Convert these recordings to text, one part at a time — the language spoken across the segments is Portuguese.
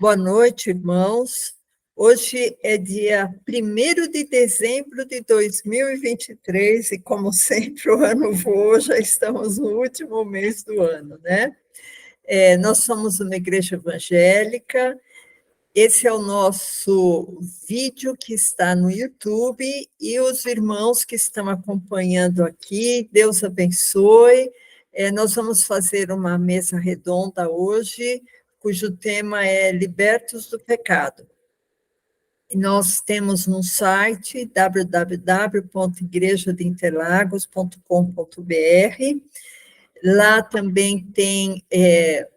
Boa noite, irmãos. Hoje é dia 1º de dezembro de 2023 e, como sempre, o ano voa, já estamos no último mês do ano, né? Nós somos uma igreja evangélica. Esse é o nosso vídeo que está no YouTube e os irmãos que estão acompanhando aqui, Deus abençoe. Nós vamos fazer uma mesa redonda hoje, cujo tema é Libertos do Pecado. Nós temos no site www.igrejadeInterlagos.com.br. Lá também tem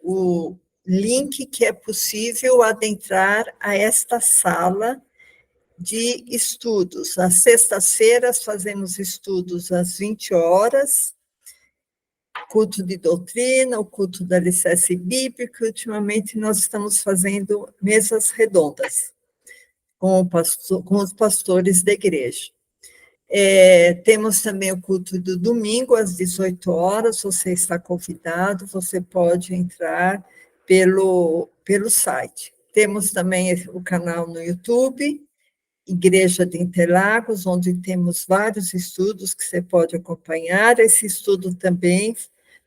o link que é possível adentrar a esta sala de estudos. Às sextas-feiras fazemos estudos às 20 horas, culto de doutrina, o culto da alicerce bíblica. Ultimamente nós estamos fazendo mesas redondas com os pastores da igreja. Temos também o culto do domingo, às 18 horas, você está convidado, você pode entrar pelo site. Temos também o canal no YouTube, Igreja de Interlagos, onde temos vários estudos que você pode acompanhar. Esse estudo também,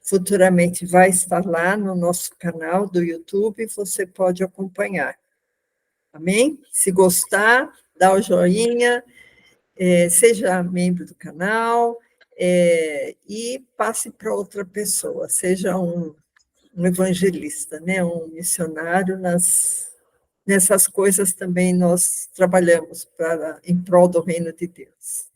futuramente, vai estar lá no nosso canal do YouTube, você pode acompanhar. Amém? Se gostar, dá o joinha, seja membro do canal, e passe para outra pessoa, seja um evangelista, né, um missionário. Nessas coisas também nós trabalhamos em prol do reino de Deus.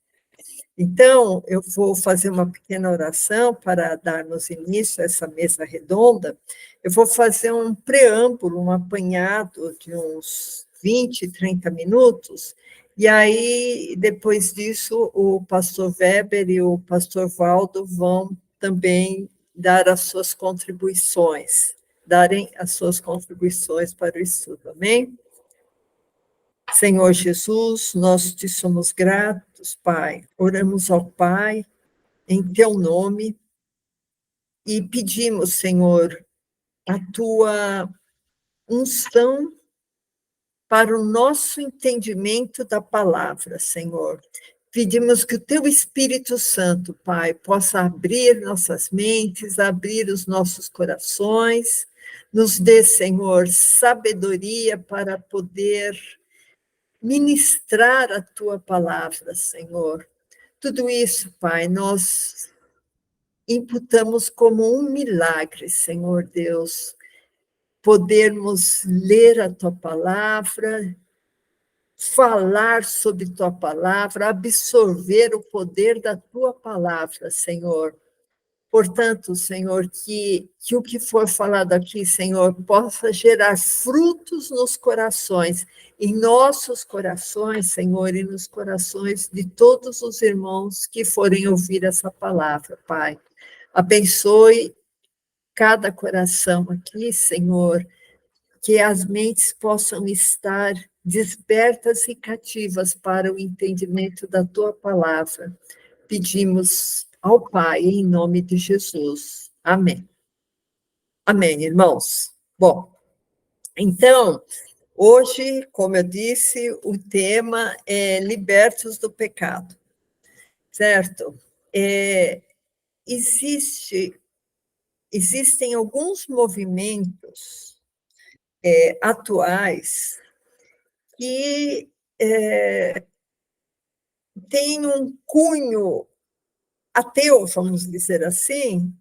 Então, eu vou fazer uma pequena oração para darmos início a essa mesa redonda. Eu vou fazer um preâmbulo, um apanhado de uns 20, 30 minutos, e aí, depois disso, o pastor Weber e o pastor Valdo vão também darem as suas contribuições para o estudo, amém? Senhor Jesus, nós te somos gratos, Pai. Oramos ao Pai em teu nome e pedimos, Senhor, a tua unção para o nosso entendimento da palavra, Senhor. Pedimos que o teu Espírito Santo, Pai, possa abrir nossas mentes, abrir os nossos corações, nos dê, Senhor, sabedoria para poder ministrar a tua palavra, Senhor. Tudo isso, Pai, nós imputamos como um milagre, Senhor Deus, podermos ler a tua palavra, falar sobre tua palavra, absorver o poder da tua palavra, Senhor. Portanto, Senhor, que o que for falado aqui, Senhor, possa gerar frutos nos corações, em nossos corações, Senhor, e nos corações de todos os irmãos que forem ouvir essa palavra, Pai. Abençoe cada coração aqui, Senhor, que as mentes possam estar despertas e cativas para o entendimento da tua palavra. Pedimos ao Pai, em nome de Jesus. Amém. Amém, irmãos. Bom, então, hoje, como eu disse, o tema é Libertos do Pecado, certo? Existem alguns movimentos atuais que têm um cunho ateu, vamos dizer assim,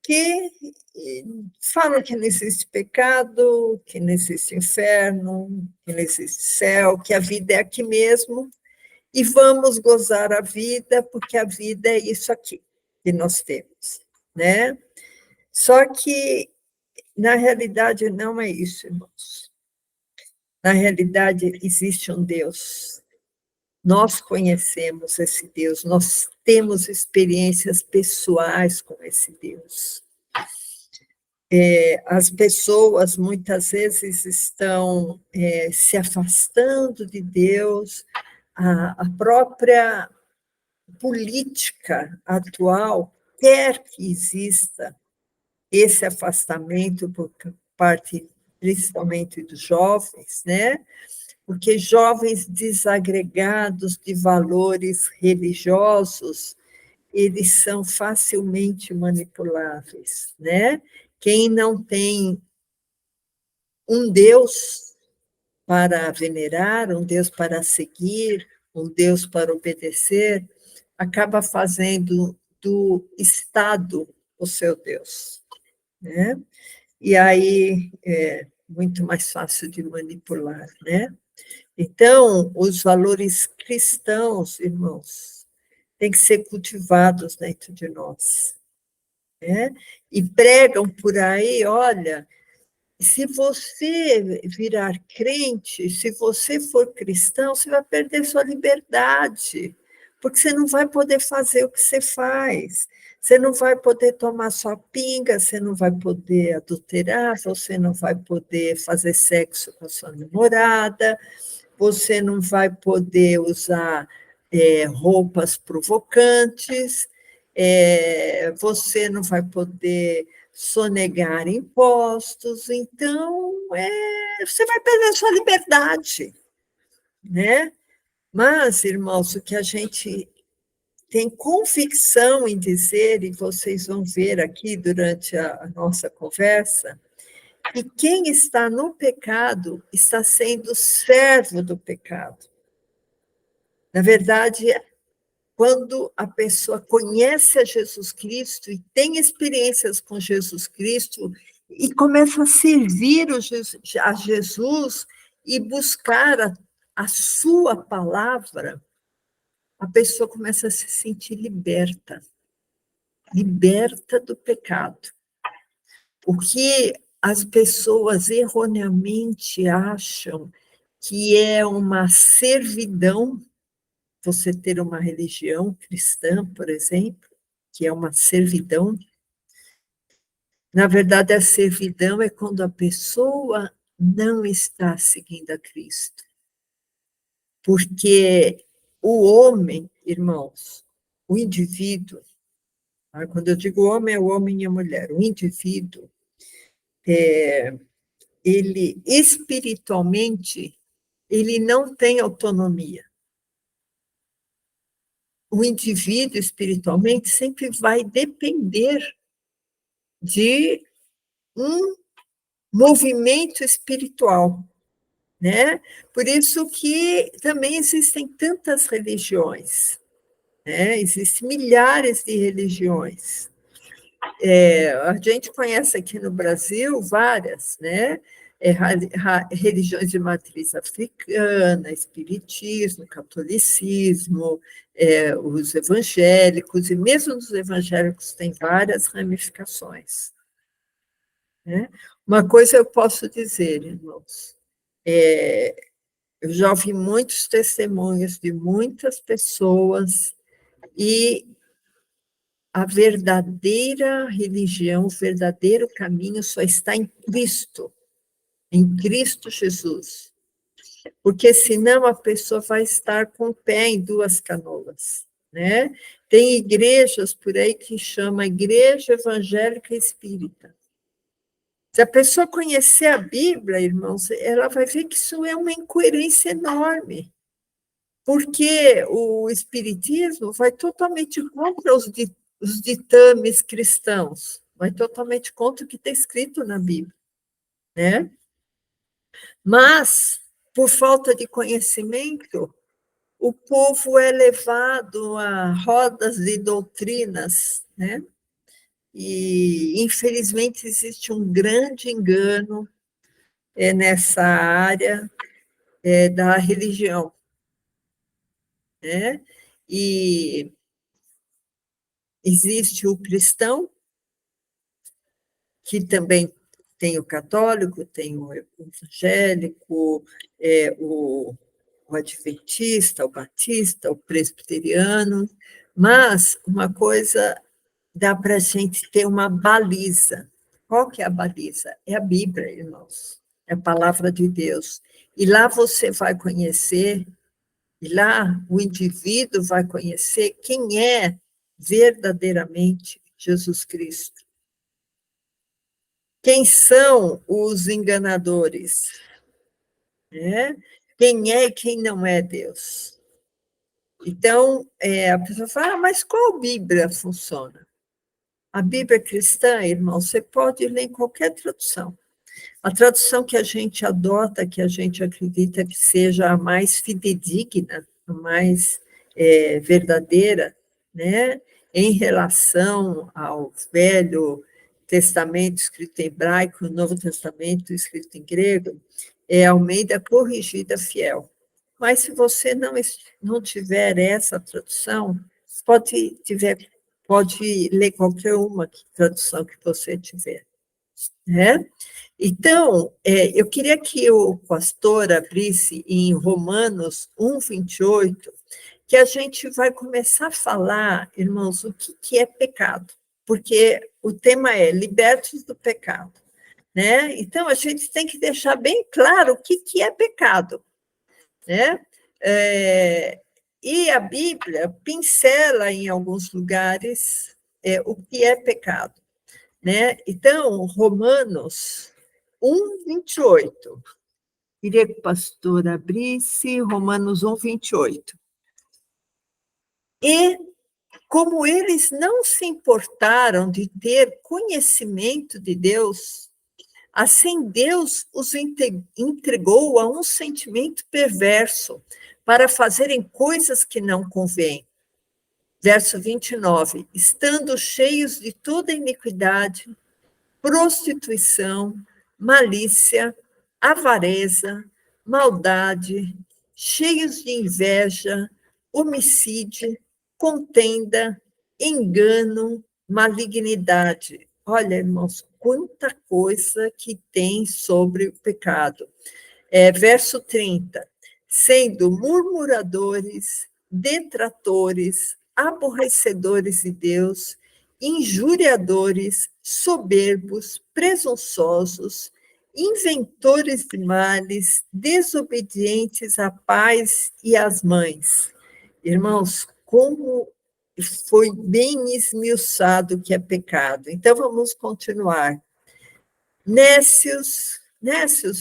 que falam que não existe pecado, que não existe inferno, que não existe céu, que a vida é aqui mesmo, e vamos gozar a vida, porque a vida é isso aqui que nós temos, né? Só que, na realidade, não é isso, irmãos. Na realidade, existe um Deus. Nós conhecemos esse Deus, nós temos experiências pessoais com esse Deus. As pessoas, muitas vezes, estão se afastando de Deus, a própria política atual quer que exista esse afastamento por parte principalmente dos jovens, né? Porque jovens desagregados de valores religiosos, eles são facilmente manipuláveis, né? Quem não tem um Deus para venerar, um Deus para seguir, um Deus para obedecer, acaba fazendo do Estado o seu Deus, né? E aí é muito mais fácil de manipular, né? Então, os valores cristãos, irmãos, têm que ser cultivados dentro de nós, né? E pregam por aí, olha, se você virar crente, se você for cristão, você vai perder sua liberdade, porque você não vai poder fazer o que você faz, você não vai poder tomar sua pinga, você não vai poder adulterar, você não vai poder fazer sexo com a sua namorada, você não vai poder usar roupas provocantes, você não vai poder sonegar impostos, então você vai perder a sua liberdade, né? Mas, irmãos, o que a gente tem convicção em dizer, e vocês vão ver aqui durante a nossa conversa, que quem está no pecado está sendo servo do pecado. Na verdade, quando a pessoa conhece a Jesus Cristo e tem experiências com Jesus Cristo e começa a servir a Jesus e buscar a sua palavra, a pessoa começa a se sentir liberta, liberta do pecado. O que as pessoas erroneamente acham que é uma servidão, você ter uma religião cristã, por exemplo, que é uma servidão. Na verdade, a servidão é quando a pessoa não está seguindo a Cristo. Porque o homem, irmãos, o indivíduo, quando eu digo homem, é o homem e a mulher, o indivíduo, ele espiritualmente, ele não tem autonomia. O indivíduo espiritualmente sempre vai depender de um movimento espiritual, né? Por isso que também existem tantas religiões, né? Existem milhares de religiões. A gente conhece aqui no Brasil várias, né? Religiões de matriz africana, espiritismo, catolicismo, os evangélicos, e mesmo nos evangélicos tem várias ramificações. Né? Uma coisa eu posso dizer, irmãos, eu já ouvi muitos testemunhos de muitas pessoas e a verdadeira religião, o verdadeiro caminho só está em Cristo Jesus. Porque senão a pessoa vai estar com o pé em duas canoas, né? Tem igrejas por aí que chama Igreja Evangélica Espírita. Se a pessoa conhecer a Bíblia, irmãos, ela vai ver que isso é uma incoerência enorme, porque o Espiritismo vai totalmente contra os ditames cristãos, vai totalmente contra o que está escrito na Bíblia, né? Mas, por falta de conhecimento, o povo é levado a rodas de doutrinas, né? E, infelizmente, existe um grande engano nessa área da religião, né? E existe o cristão, que também tem o católico, tem o evangélico, o adventista, o batista, o presbiteriano, mas uma coisa dá para a gente ter uma baliza. Qual que é a baliza? É a Bíblia, irmãos, é a palavra de Deus. E lá você vai conhecer, e lá o indivíduo vai conhecer quem é verdadeiramente Jesus Cristo. Quem são os enganadores? Né? Quem é e quem não é Deus? Então, a pessoa fala, mas qual Bíblia funciona? A Bíblia cristã, irmão, você pode ler em qualquer tradução. A tradução que a gente adota, que a gente acredita que seja a mais fidedigna, a mais verdadeira, né, em relação ao Velho Testamento escrito em hebraico, o Novo Testamento escrito em grego, é Almeida Corrigida Fiel. Mas se você não tiver essa tradução, pode ler qualquer uma tradução que você tiver, né? Então, eu queria que o pastor abrisse em Romanos 1:28, que a gente vai começar a falar, irmãos, o que é pecado, porque o tema é libertos do pecado, né? Então, a gente tem que deixar bem claro o que é pecado, né? E a Bíblia pincela em alguns lugares o que é pecado, né? Então, Romanos 1:28. Queria que o pastor abrisse Romanos 1:28. E como eles não se importaram de ter conhecimento de Deus, assim Deus os entregou a um sentimento perverso para fazerem coisas que não convêm. Verso 29. Estando cheios de toda iniquidade, prostituição, malícia, avareza, maldade, cheios de inveja, homicídio, contenda, engano, malignidade. Olha, irmãos, quanta coisa que tem sobre o pecado. Verso 30. Sendo murmuradores, detratores, aborrecedores de Deus, injuriadores, soberbos, presunçosos, inventores de males, desobedientes à pais e às mães. Irmãos, como foi bem esmiuçado que é pecado. Então, vamos continuar. Nécios,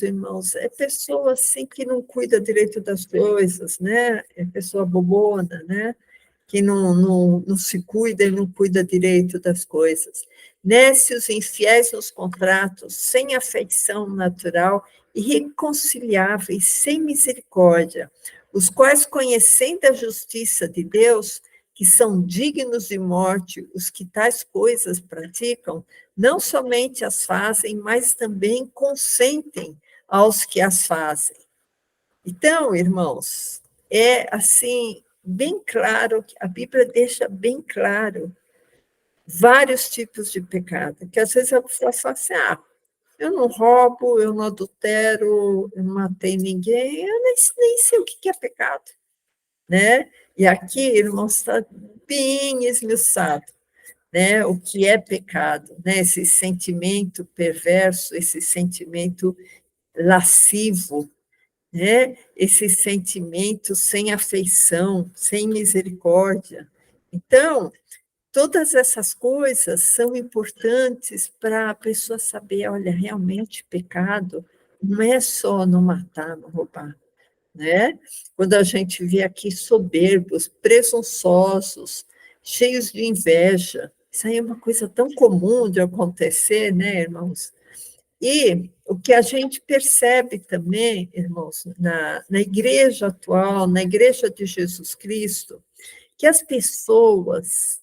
irmãos, é pessoa assim que não cuida direito das coisas, né? É pessoa bobona, né? Que não se cuida e não cuida direito das coisas. Nécios, infiéis nos contratos, sem afeição natural, irreconciliáveis, sem misericórdia, os quais, conhecendo a justiça de Deus, que são dignos de morte, os que tais coisas praticam, não somente as fazem, mas também consentem aos que as fazem. Então, irmãos, é assim, bem claro, a Bíblia deixa bem claro vários tipos de pecado, que às vezes a pessoa fala assim, eu não roubo, eu não adultero, eu não matei ninguém, eu nem sei o que é pecado, né? E aqui, irmãos, está bem esmiuçado, né? O que é pecado, né? Esse sentimento perverso, esse sentimento lascivo, né? Esse sentimento sem afeição, sem misericórdia. Então, todas essas coisas são importantes para a pessoa saber, olha, realmente pecado não é só não matar, não roubar, né? Quando a gente vê aqui soberbos, presunçosos, cheios de inveja, isso aí é uma coisa tão comum de acontecer, né, irmãos? E o que a gente percebe também, irmãos, na igreja atual, na igreja de Jesus Cristo, que as pessoas,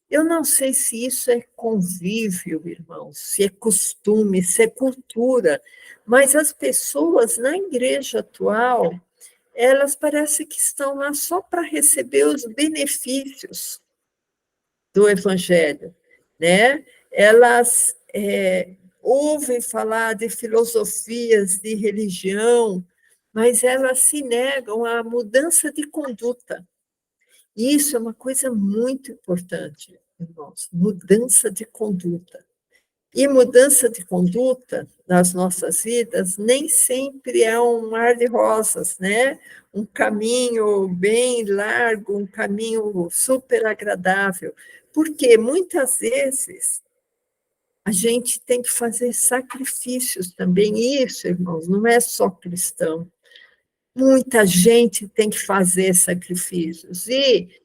eu não sei se isso é convívio, irmãos, se é costume, se é cultura, mas as pessoas na igreja atual, elas parecem que estão lá só para receber os benefícios do evangelho, né? Elas ouvem falar de filosofias, de religião, mas elas se negam à mudança de conduta. E isso é uma coisa muito importante, irmãos, mudança de conduta. E mudança de conduta nas nossas vidas nem sempre é um mar de rosas, né? Um caminho bem largo, um caminho super agradável, porque muitas vezes a gente tem que fazer sacrifícios também. Isso, irmãos, não é só cristão. Muita gente tem que fazer sacrifícios. E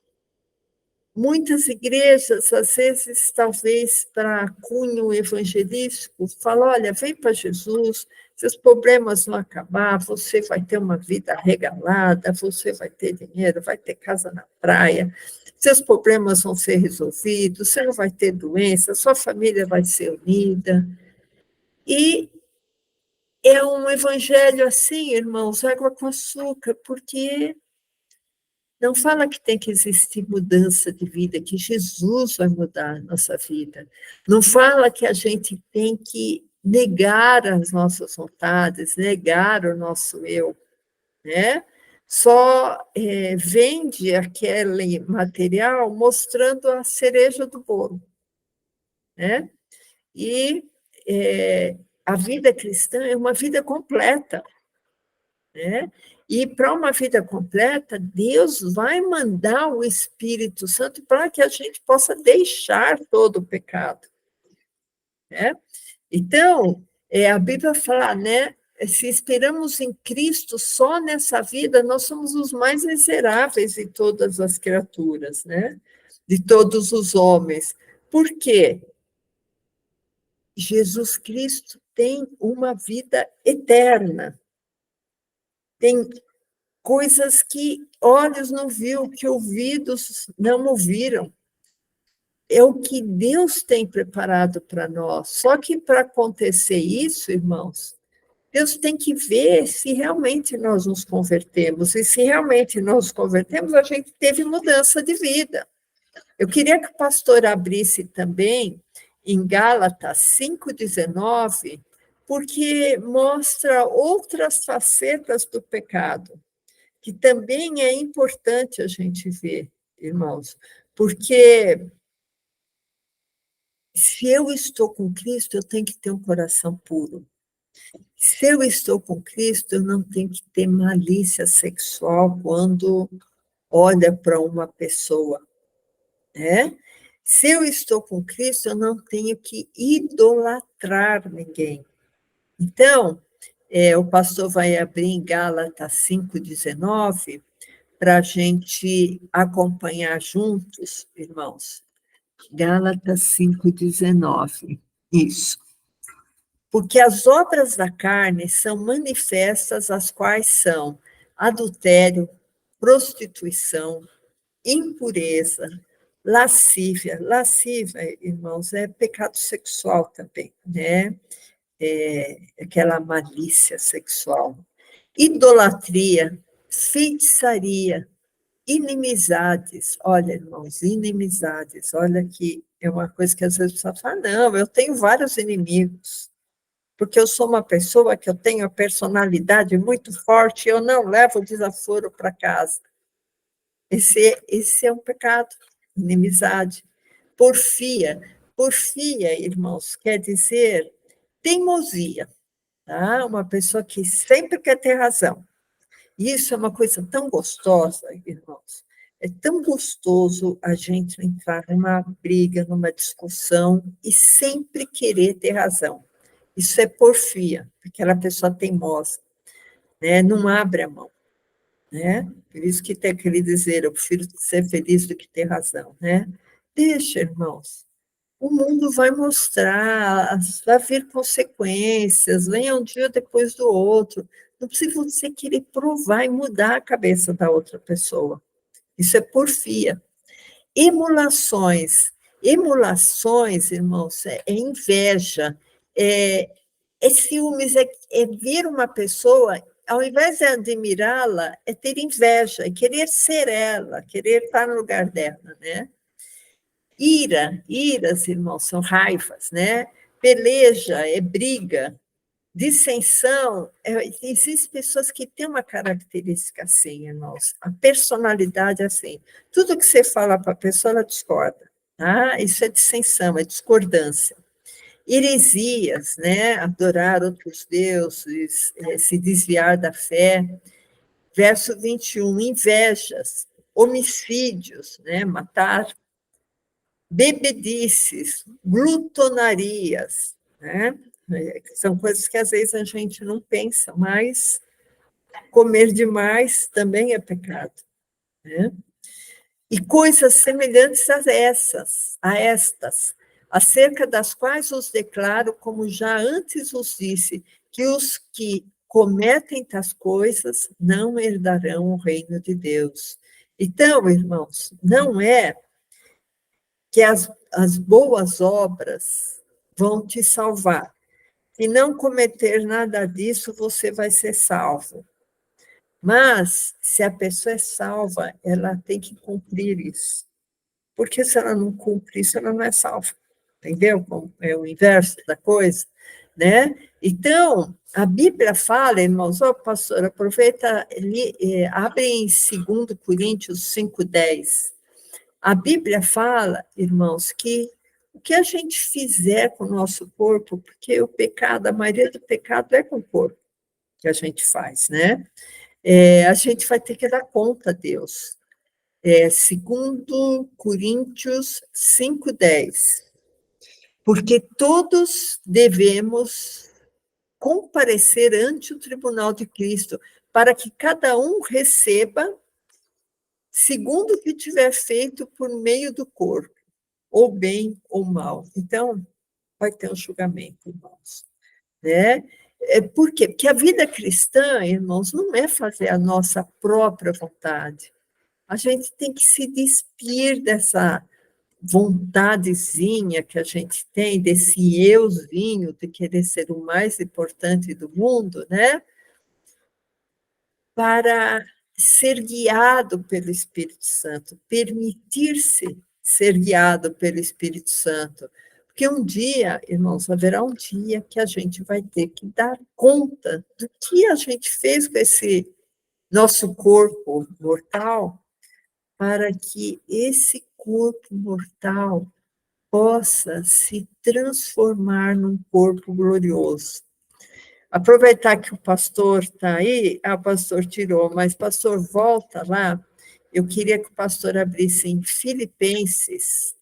muitas igrejas, às vezes, talvez para cunho evangelístico, falam, olha, vem para Jesus, seus problemas vão acabar, você vai ter uma vida regalada, você vai ter dinheiro, vai ter casa na praia, seus problemas vão ser resolvidos, você não vai ter doença, sua família vai ser unida. E é um evangelho assim, irmãos, água com açúcar, porque não fala que tem que existir mudança de vida, que Jesus vai mudar a nossa vida. Não fala que a gente tem que negar as nossas vontades, negar o nosso eu, né? Só vende aquele material mostrando a cereja do bolo, né? E a vida cristã é uma vida completa, né? E para uma vida completa, Deus vai mandar o Espírito Santo para que a gente possa deixar todo o pecado, né? Então, a Bíblia fala, né? Se esperamos em Cristo só nessa vida, nós somos os mais miseráveis de todas as criaturas, né? De todos os homens. Por quê? Jesus Cristo tem uma vida eterna. Tem coisas que olhos não viu, que ouvidos não ouviram. É o que Deus tem preparado para nós. Só que para acontecer isso, irmãos, Deus tem que ver se realmente nós nos convertemos. E se realmente nós nos convertemos, a gente teve mudança de vida. Eu queria que o pastor abrisse também em Gálatas 5,19, porque mostra outras facetas do pecado, que também é importante a gente ver, irmãos, porque se eu estou com Cristo, eu tenho que ter um coração puro. Se eu estou com Cristo, eu não tenho que ter malícia sexual quando olha para uma pessoa, né? Se eu estou com Cristo, eu não tenho que idolatrar ninguém. Então, o pastor vai abrir em Gálatas 5,19, para a gente acompanhar juntos, irmãos. Gálatas 5,19. Isso. Porque as obras da carne são manifestas, as quais são adultério, prostituição, impureza, lascívia. Lascívia, irmãos, é pecado sexual também, né? Aquela malícia sexual. Idolatria, feitiçaria, inimizades. Olha, irmãos, inimizades. Olha que é uma coisa que às vezes a pessoa fala, não, eu tenho vários inimigos, porque eu sou uma pessoa que eu tenho a personalidade muito forte, eu não levo desaforo para casa. Esse é um pecado, inimizade. Porfia. Porfia, irmãos, quer dizer teimosia, tá? Uma pessoa que sempre quer ter razão. Isso é uma coisa tão gostosa, irmãos. É tão gostoso a gente entrar numa briga, numa discussão e sempre querer ter razão. Isso é porfia, aquela pessoa teimosa, né? Não abre a mão, né? Por isso que tem aquele dizer, eu prefiro ser feliz do que ter razão, né? Deixa, irmãos. O mundo vai mostrar, vai vir consequências, vem um dia depois do outro. Não precisa você querer provar e mudar a cabeça da outra pessoa. Isso é porfia. Emulações. Emulações, irmãos, é inveja, é ciúmes, é ver uma pessoa, ao invés de admirá-la, é ter inveja, é querer ser ela, querer estar no lugar dela, né? Iras, irmãos, são raivas, né? Peleja é briga, dissensão, existem pessoas que têm uma característica assim, irmãos, a personalidade é assim, tudo que você fala para a pessoa, ela discorda, tá? Isso é dissensão, é discordância. Heresias, né? Adorar outros deuses, se desviar da fé. Verso 21, invejas, homicídios, né? Matar. bebedices, glutonarias, né? São coisas que às vezes a gente não pensa, mas comer demais também é pecado, né? E coisas semelhantes a estas, acerca das quais os declaro, como já antes os disse, que os que cometem tais coisas não herdarão o reino de Deus. Então, irmãos, não é que as boas obras vão te salvar. Se não cometer nada disso, você vai ser salvo. Mas, se a pessoa é salva, ela tem que cumprir isso. Porque se ela não cumpre isso, ela não é salva. Entendeu? É o inverso da coisa, né? Então, a Bíblia fala, irmãos, pastor, aproveita, abre em 2 Coríntios 5:10. A Bíblia fala, irmãos, que o que a gente fizer com o nosso corpo, porque o pecado, a maioria do pecado é com o corpo que a gente faz, né? A gente vai ter que dar conta a Deus. 2 Coríntios 5:10. Porque todos devemos comparecer ante o tribunal de Cristo, para que cada um receba segundo o que tiver feito por meio do corpo, ou bem ou mal. Então, vai ter um julgamento, irmãos. Né? Por quê? Porque a vida cristã, irmãos, não é fazer a nossa própria vontade. A gente tem que se despir dessa vontadezinha que a gente tem, desse euzinho de querer ser o mais importante do mundo, né? Para ser guiado pelo Espírito Santo, permitir-se ser guiado pelo Espírito Santo. Porque um dia, irmãos, haverá um dia que a gente vai ter que dar conta do que a gente fez com esse nosso corpo mortal, para que esse corpo mortal possa se transformar num corpo glorioso. Aproveitar que o pastor está aí, o pastor tirou, mas pastor, volta lá, eu queria que o pastor abrisse em Filipenses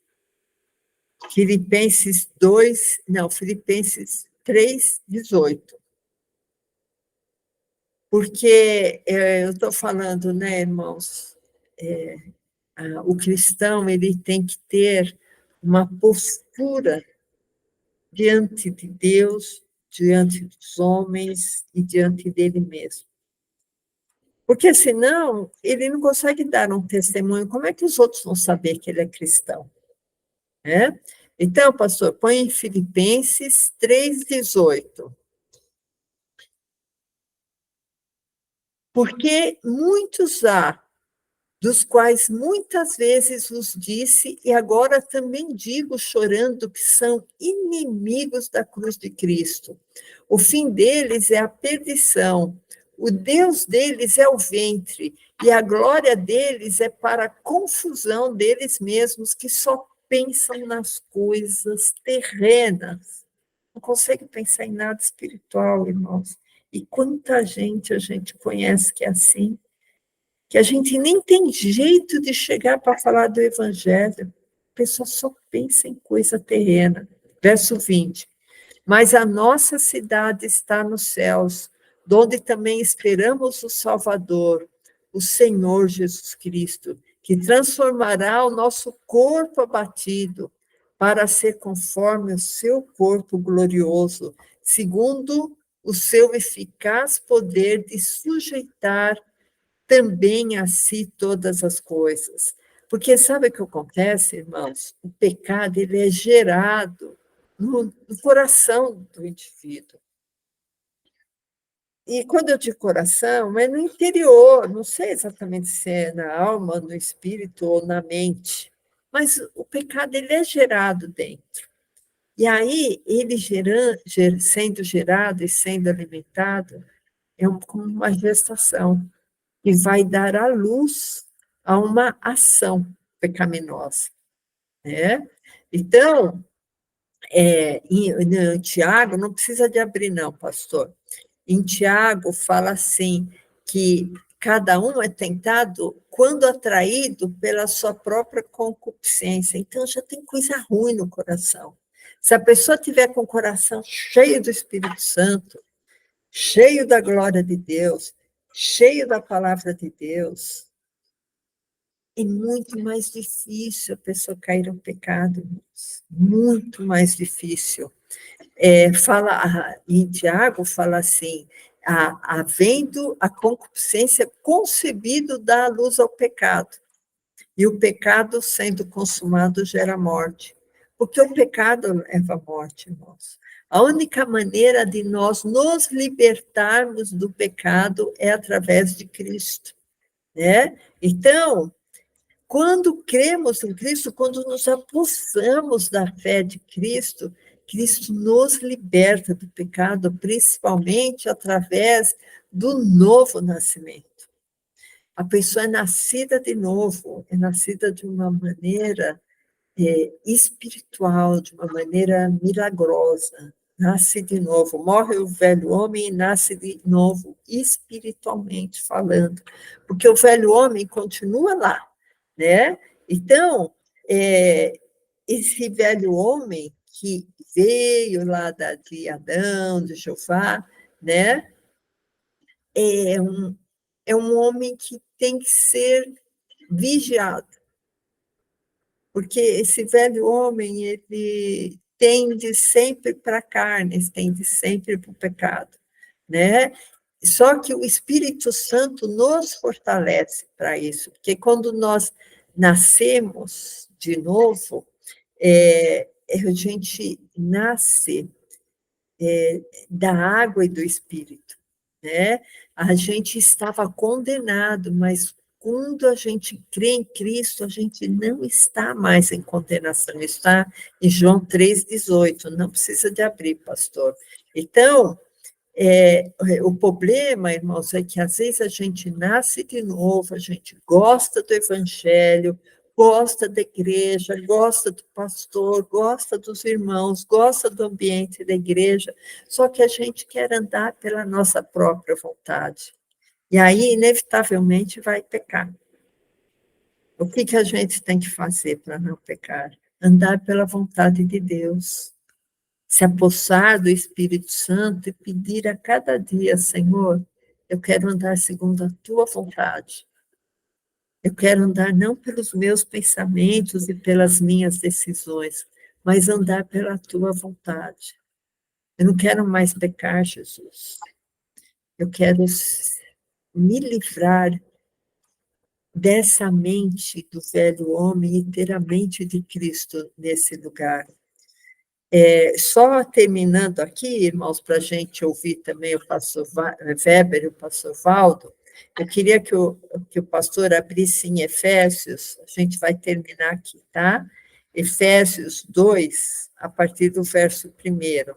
2, não, Filipenses 3:18. Porque eu estou falando, né, irmãos, o cristão ele tem que ter uma postura diante de Deus, diante dos homens e diante dele mesmo. Porque senão ele não consegue dar um testemunho. Como é que os outros vão saber que ele é cristão? Né? Então, pastor, põe em Filipenses 3:18. Porque muitos há, dos quais muitas vezes vos disse, e agora também digo chorando, que são inimigos da cruz de Cristo. O fim deles é a perdição, o Deus deles é o ventre, e a glória deles é para a confusão deles mesmos, que só pensam nas coisas terrenas. Não consegue pensar em nada espiritual, irmãos. E quanta gente a gente conhece que é assim, que a gente nem tem jeito de chegar para falar do evangelho. A pessoa só pensa em coisa terrena. Verso 20. Mas a nossa cidade está nos céus, donde também esperamos o Salvador, o Senhor Jesus Cristo, que transformará o nosso corpo abatido para ser conforme o seu corpo glorioso, segundo o seu eficaz poder de sujeitar também a si todas as coisas. Porque sabe o que acontece, irmãos? O pecado ele é gerado no coração do indivíduo. E quando eu digo coração, é no interior, não sei exatamente se é na alma, no espírito ou na mente, mas o pecado ele é gerado dentro. E aí, ele sendo gerado e sendo alimentado, como uma gestação que vai dar à luz a uma ação pecaminosa, né? Então, em Tiago, não precisa de abrir não, pastor. Em Tiago fala assim, que cada um é tentado quando atraído pela sua própria concupiscência. Então, já tem coisa ruim no coração. Se a pessoa tiver com o coração cheio do Espírito Santo, cheio da glória de Deus, cheio da palavra de Deus, é muito mais difícil a pessoa cair no pecado, irmãos. Muito mais difícil. Em Tiago fala assim, havendo a concupiscência concebido dá a luz ao pecado, e o pecado sendo consumado gera morte, porque o pecado leva à morte, irmãos. A única maneira de nós nos libertarmos do pecado é através de Cristo, né? Então, quando cremos em Cristo, quando nos apossamos da fé de Cristo, Cristo nos liberta do pecado, principalmente através do novo nascimento. A pessoa é nascida de novo, é nascida de uma maneira espiritual, de uma maneira milagrosa. Nasce de novo, morre o velho homem e nasce de novo, espiritualmente falando, porque o velho homem continua lá, né? Então, esse velho homem que veio lá de Adão, de Jeová, né? É um homem que tem que ser vigiado, porque esse velho homem, ele tende sempre para a carne, tende sempre para o pecado, né? Só que o Espírito Santo nos fortalece para isso, porque quando nós nascemos de novo, a gente nasce da água e do Espírito, né? A gente estava condenado, mas quando a gente crê em Cristo, a gente não está mais em condenação, está em João 3,18, não precisa de abrir, pastor. Então, o problema, irmãos, é que às vezes a gente nasce de novo, a gente gosta do evangelho, gosta da igreja, gosta do pastor, gosta dos irmãos, gosta do ambiente da igreja, só que a gente quer andar pela nossa própria vontade. E aí, inevitavelmente, vai pecar. O que a gente tem que fazer para não pecar? Andar pela vontade de Deus. Se apossar do Espírito Santo e pedir a cada dia, Senhor, eu quero andar segundo a tua vontade. Eu quero andar não pelos meus pensamentos e pelas minhas decisões, mas andar pela tua vontade. Eu não quero mais pecar, Jesus. Eu quero me livrar dessa mente do velho homem e ter a mente de Cristo nesse lugar. Só terminando aqui, irmãos, para a gente ouvir também o pastor Weber e o pastor Valdo, eu queria que o pastor abrisse em Efésios, a gente vai terminar aqui, tá? Efésios 2, a partir do verso 1.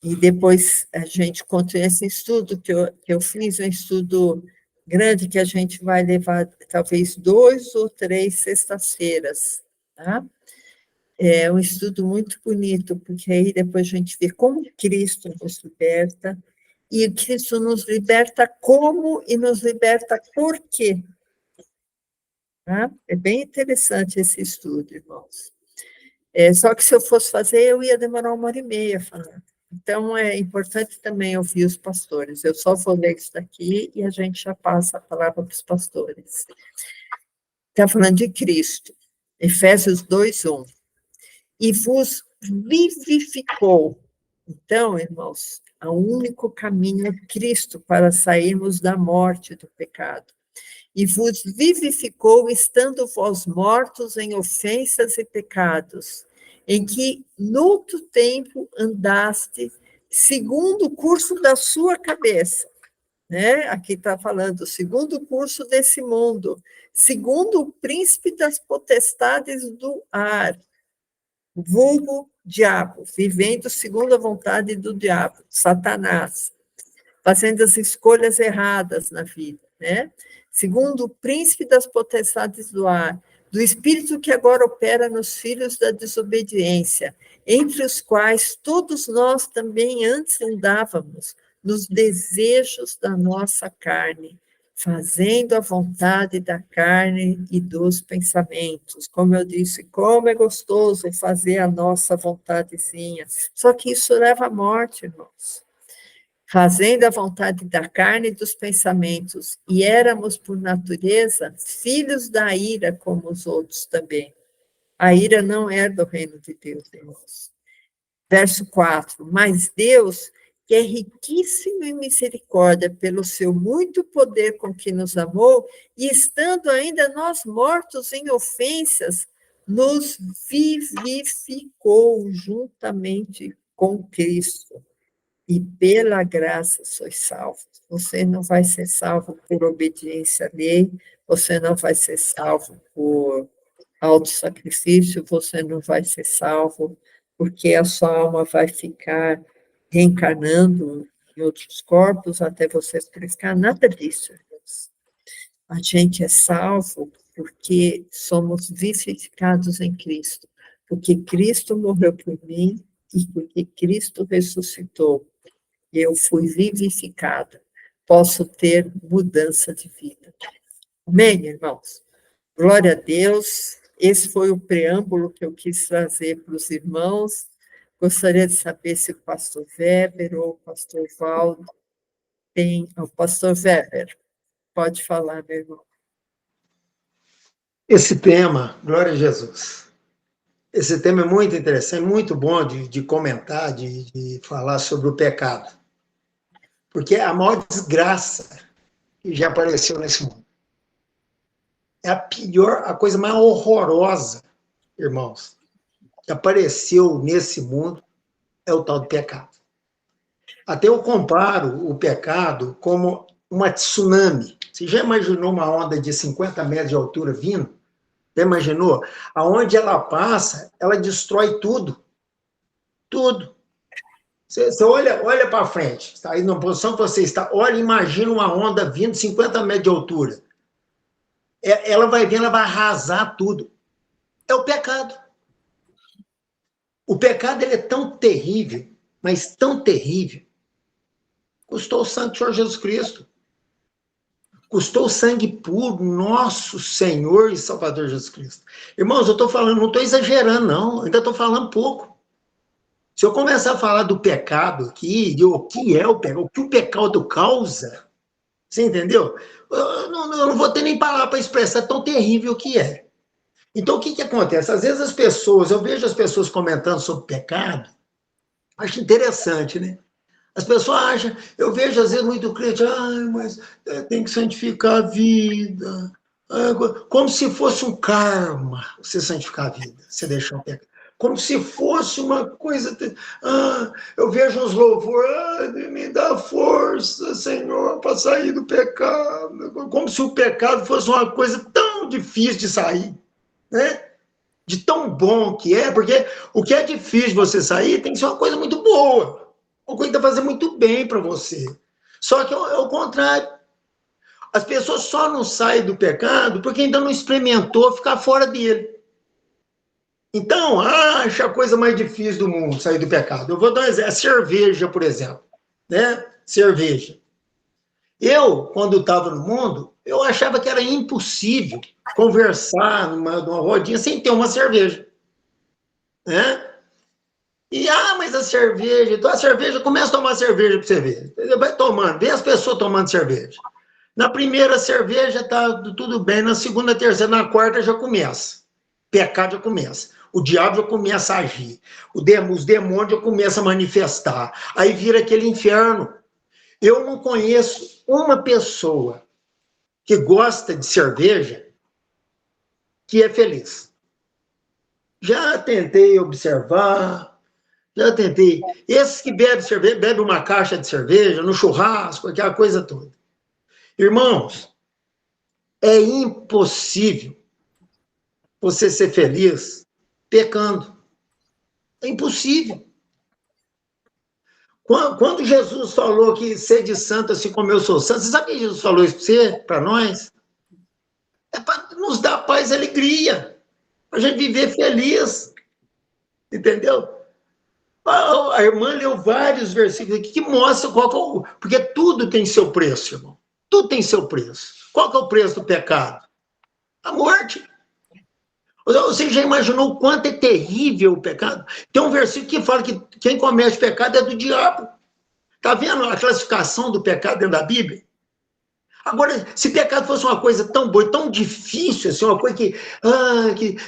E depois a gente continua esse estudo que eu fiz, um estudo grande que a gente vai levar talvez 2 ou 3 sextas-feiras, tá? É um estudo muito bonito, porque aí depois a gente vê como Cristo nos liberta, e Cristo nos liberta como e nos liberta por quê. Tá? É bem interessante esse estudo, irmãos. Só que se eu fosse fazer, eu ia demorar 1h30 falando. Então, é importante também ouvir os pastores. Eu só vou ler isso daqui e a gente já passa a palavra para os pastores. Está falando de Cristo. Efésios 2:1. E vos vivificou. Então, irmãos, o único caminho é Cristo para sairmos da morte do pecado. E vos vivificou, estando vós mortos em ofensas e pecados, em que noutro tempo andaste segundo o curso da sua cabeça, né? Aqui está falando, segundo o curso desse mundo, segundo o príncipe das potestades do ar, vulgo diabo, vivendo segundo a vontade do diabo, Satanás, fazendo as escolhas erradas na vida, né? Segundo o príncipe das potestades do ar, do espírito que agora opera nos filhos da desobediência, entre os quais todos nós também antes andávamos, nos desejos da nossa carne, fazendo a vontade da carne e dos pensamentos. Como eu disse, como é gostoso fazer a nossa vontadezinha. Só que isso leva à morte, irmãos. Fazendo a vontade da carne e dos pensamentos, e éramos, por natureza, filhos da ira, como os outros também. A ira não é do reino de Deus, irmãos. Verso 4, mas Deus, que é riquíssimo em misericórdia, pelo seu muito poder com que nos amou, e estando ainda nós mortos em ofensas, nos vivificou juntamente com Cristo. E pela graça sois salvos. Você não vai ser salvo por obediência à lei, você não vai ser salvo por autossacrifício, você não vai ser salvo porque a sua alma vai ficar reencarnando em outros corpos até você purificar. Nada disso, irmãos. A gente é salvo porque somos vivificados em Cristo, porque Cristo morreu por mim e porque Cristo ressuscitou. Eu fui vivificada, posso ter mudança de vida. Amém, irmãos? Glória a Deus. Esse foi o preâmbulo que eu quis trazer para os irmãos. Gostaria de saber se o pastor Weber ou o pastor Valdo tem... O pastor Weber, pode falar, meu irmão. Esse tema, glória a Jesus, esse tema é muito interessante, muito bom de comentar, de falar sobre o pecado. Porque é a maior desgraça que já apareceu nesse mundo. É a coisa mais horrorosa, irmãos, que apareceu nesse mundo é o tal do pecado. Até eu comparo o pecado como uma tsunami. Você já imaginou uma onda de 50 metros de altura vindo? Já imaginou? Aonde ela passa, ela destrói tudo. Tudo. Você olha para frente, está aí na posição que você está, olha, imagina uma onda vindo 50 metros de altura. Ela vai vir, ela vai arrasar tudo. É o pecado. O pecado ele é tão terrível, mas tão terrível. Custou o sangue do Senhor Jesus Cristo. Custou o sangue puro, nosso Senhor e Salvador Jesus Cristo. Irmãos, eu estou falando, não estou exagerando, não. Ainda estou falando pouco. Se eu começar a falar do pecado aqui, de o que é o pecado, o que o pecado causa, você entendeu? Eu não vou ter nem palavra para expressar tão terrível que é. Então, o que acontece? Às vezes as pessoas, eu vejo as pessoas comentando sobre pecado, acho interessante, né? As pessoas acham, eu vejo às vezes muito crente, mas tem que santificar a vida, como se fosse um karma você santificar a vida, você deixar o pecado. Como se fosse uma coisa, eu vejo uns louvores, me dá força, Senhor, para sair do pecado, como se o pecado fosse uma coisa tão difícil de sair, né? De tão bom que é, porque o que é difícil de você sair tem que ser uma coisa muito boa, uma coisa que vai fazer muito bem para você. Só que é o contrário. As pessoas só não saem do pecado porque ainda não experimentou ficar fora dele. Então, acha a coisa mais difícil do mundo sair do pecado. Eu vou dar um exemplo. A cerveja, por exemplo. Né? Cerveja. Eu, quando estava no mundo, eu achava que era impossível conversar numa rodinha sem ter uma cerveja. Né? E, mas a cerveja, então a cerveja, começa a tomar cerveja para você ver. Vai tomando, vê as pessoas tomando cerveja. Na primeira cerveja tá tudo bem, na segunda, terceira, na quarta já começa. Pecado já começa. O diabo já começa a agir. Os demônios já começam a manifestar. Aí vira aquele inferno. Eu não conheço uma pessoa que gosta de cerveja que é feliz. Já tentei observar, já tentei. Esses que bebem cerveja, bebem uma caixa de cerveja no churrasco, aquela coisa toda. Irmãos, é impossível você ser feliz pecando. É impossível. Quando Jesus falou que sede santa assim como eu sou santo, você sabe que Jesus falou isso para você, para nós? É para nos dar paz e alegria, para a gente viver feliz, entendeu? A irmã leu vários versículos aqui que mostram qual que é o... Porque tudo tem seu preço, irmão. Tudo tem seu preço. Qual que é o preço do pecado? A morte. Você já imaginou o quanto é terrível o pecado? Tem um versículo que fala que quem comete pecado é do diabo. Está vendo a classificação do pecado dentro da Bíblia? Agora, se pecado fosse uma coisa tão boa, tão difícil, assim, uma coisa que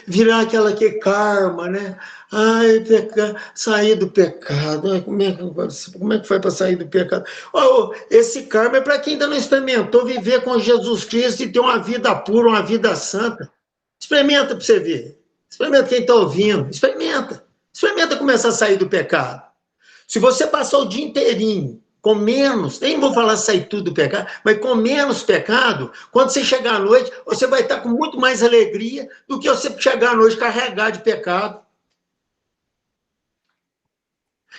virar aquela que karma, né? Ai, sair do pecado. Ai, como é que foi para sair do pecado? Oh, esse karma é para quem ainda não experimentou viver com Jesus Cristo e ter uma vida pura, uma vida santa. Experimenta para você ver. Experimenta quem está ouvindo. Experimenta. Experimenta começar a sair do pecado. Se você passar o dia inteirinho com menos, nem vou falar sair tudo do pecado, mas com menos pecado, quando você chegar à noite, você vai estar com muito mais alegria do que você chegar à noite carregado de pecado.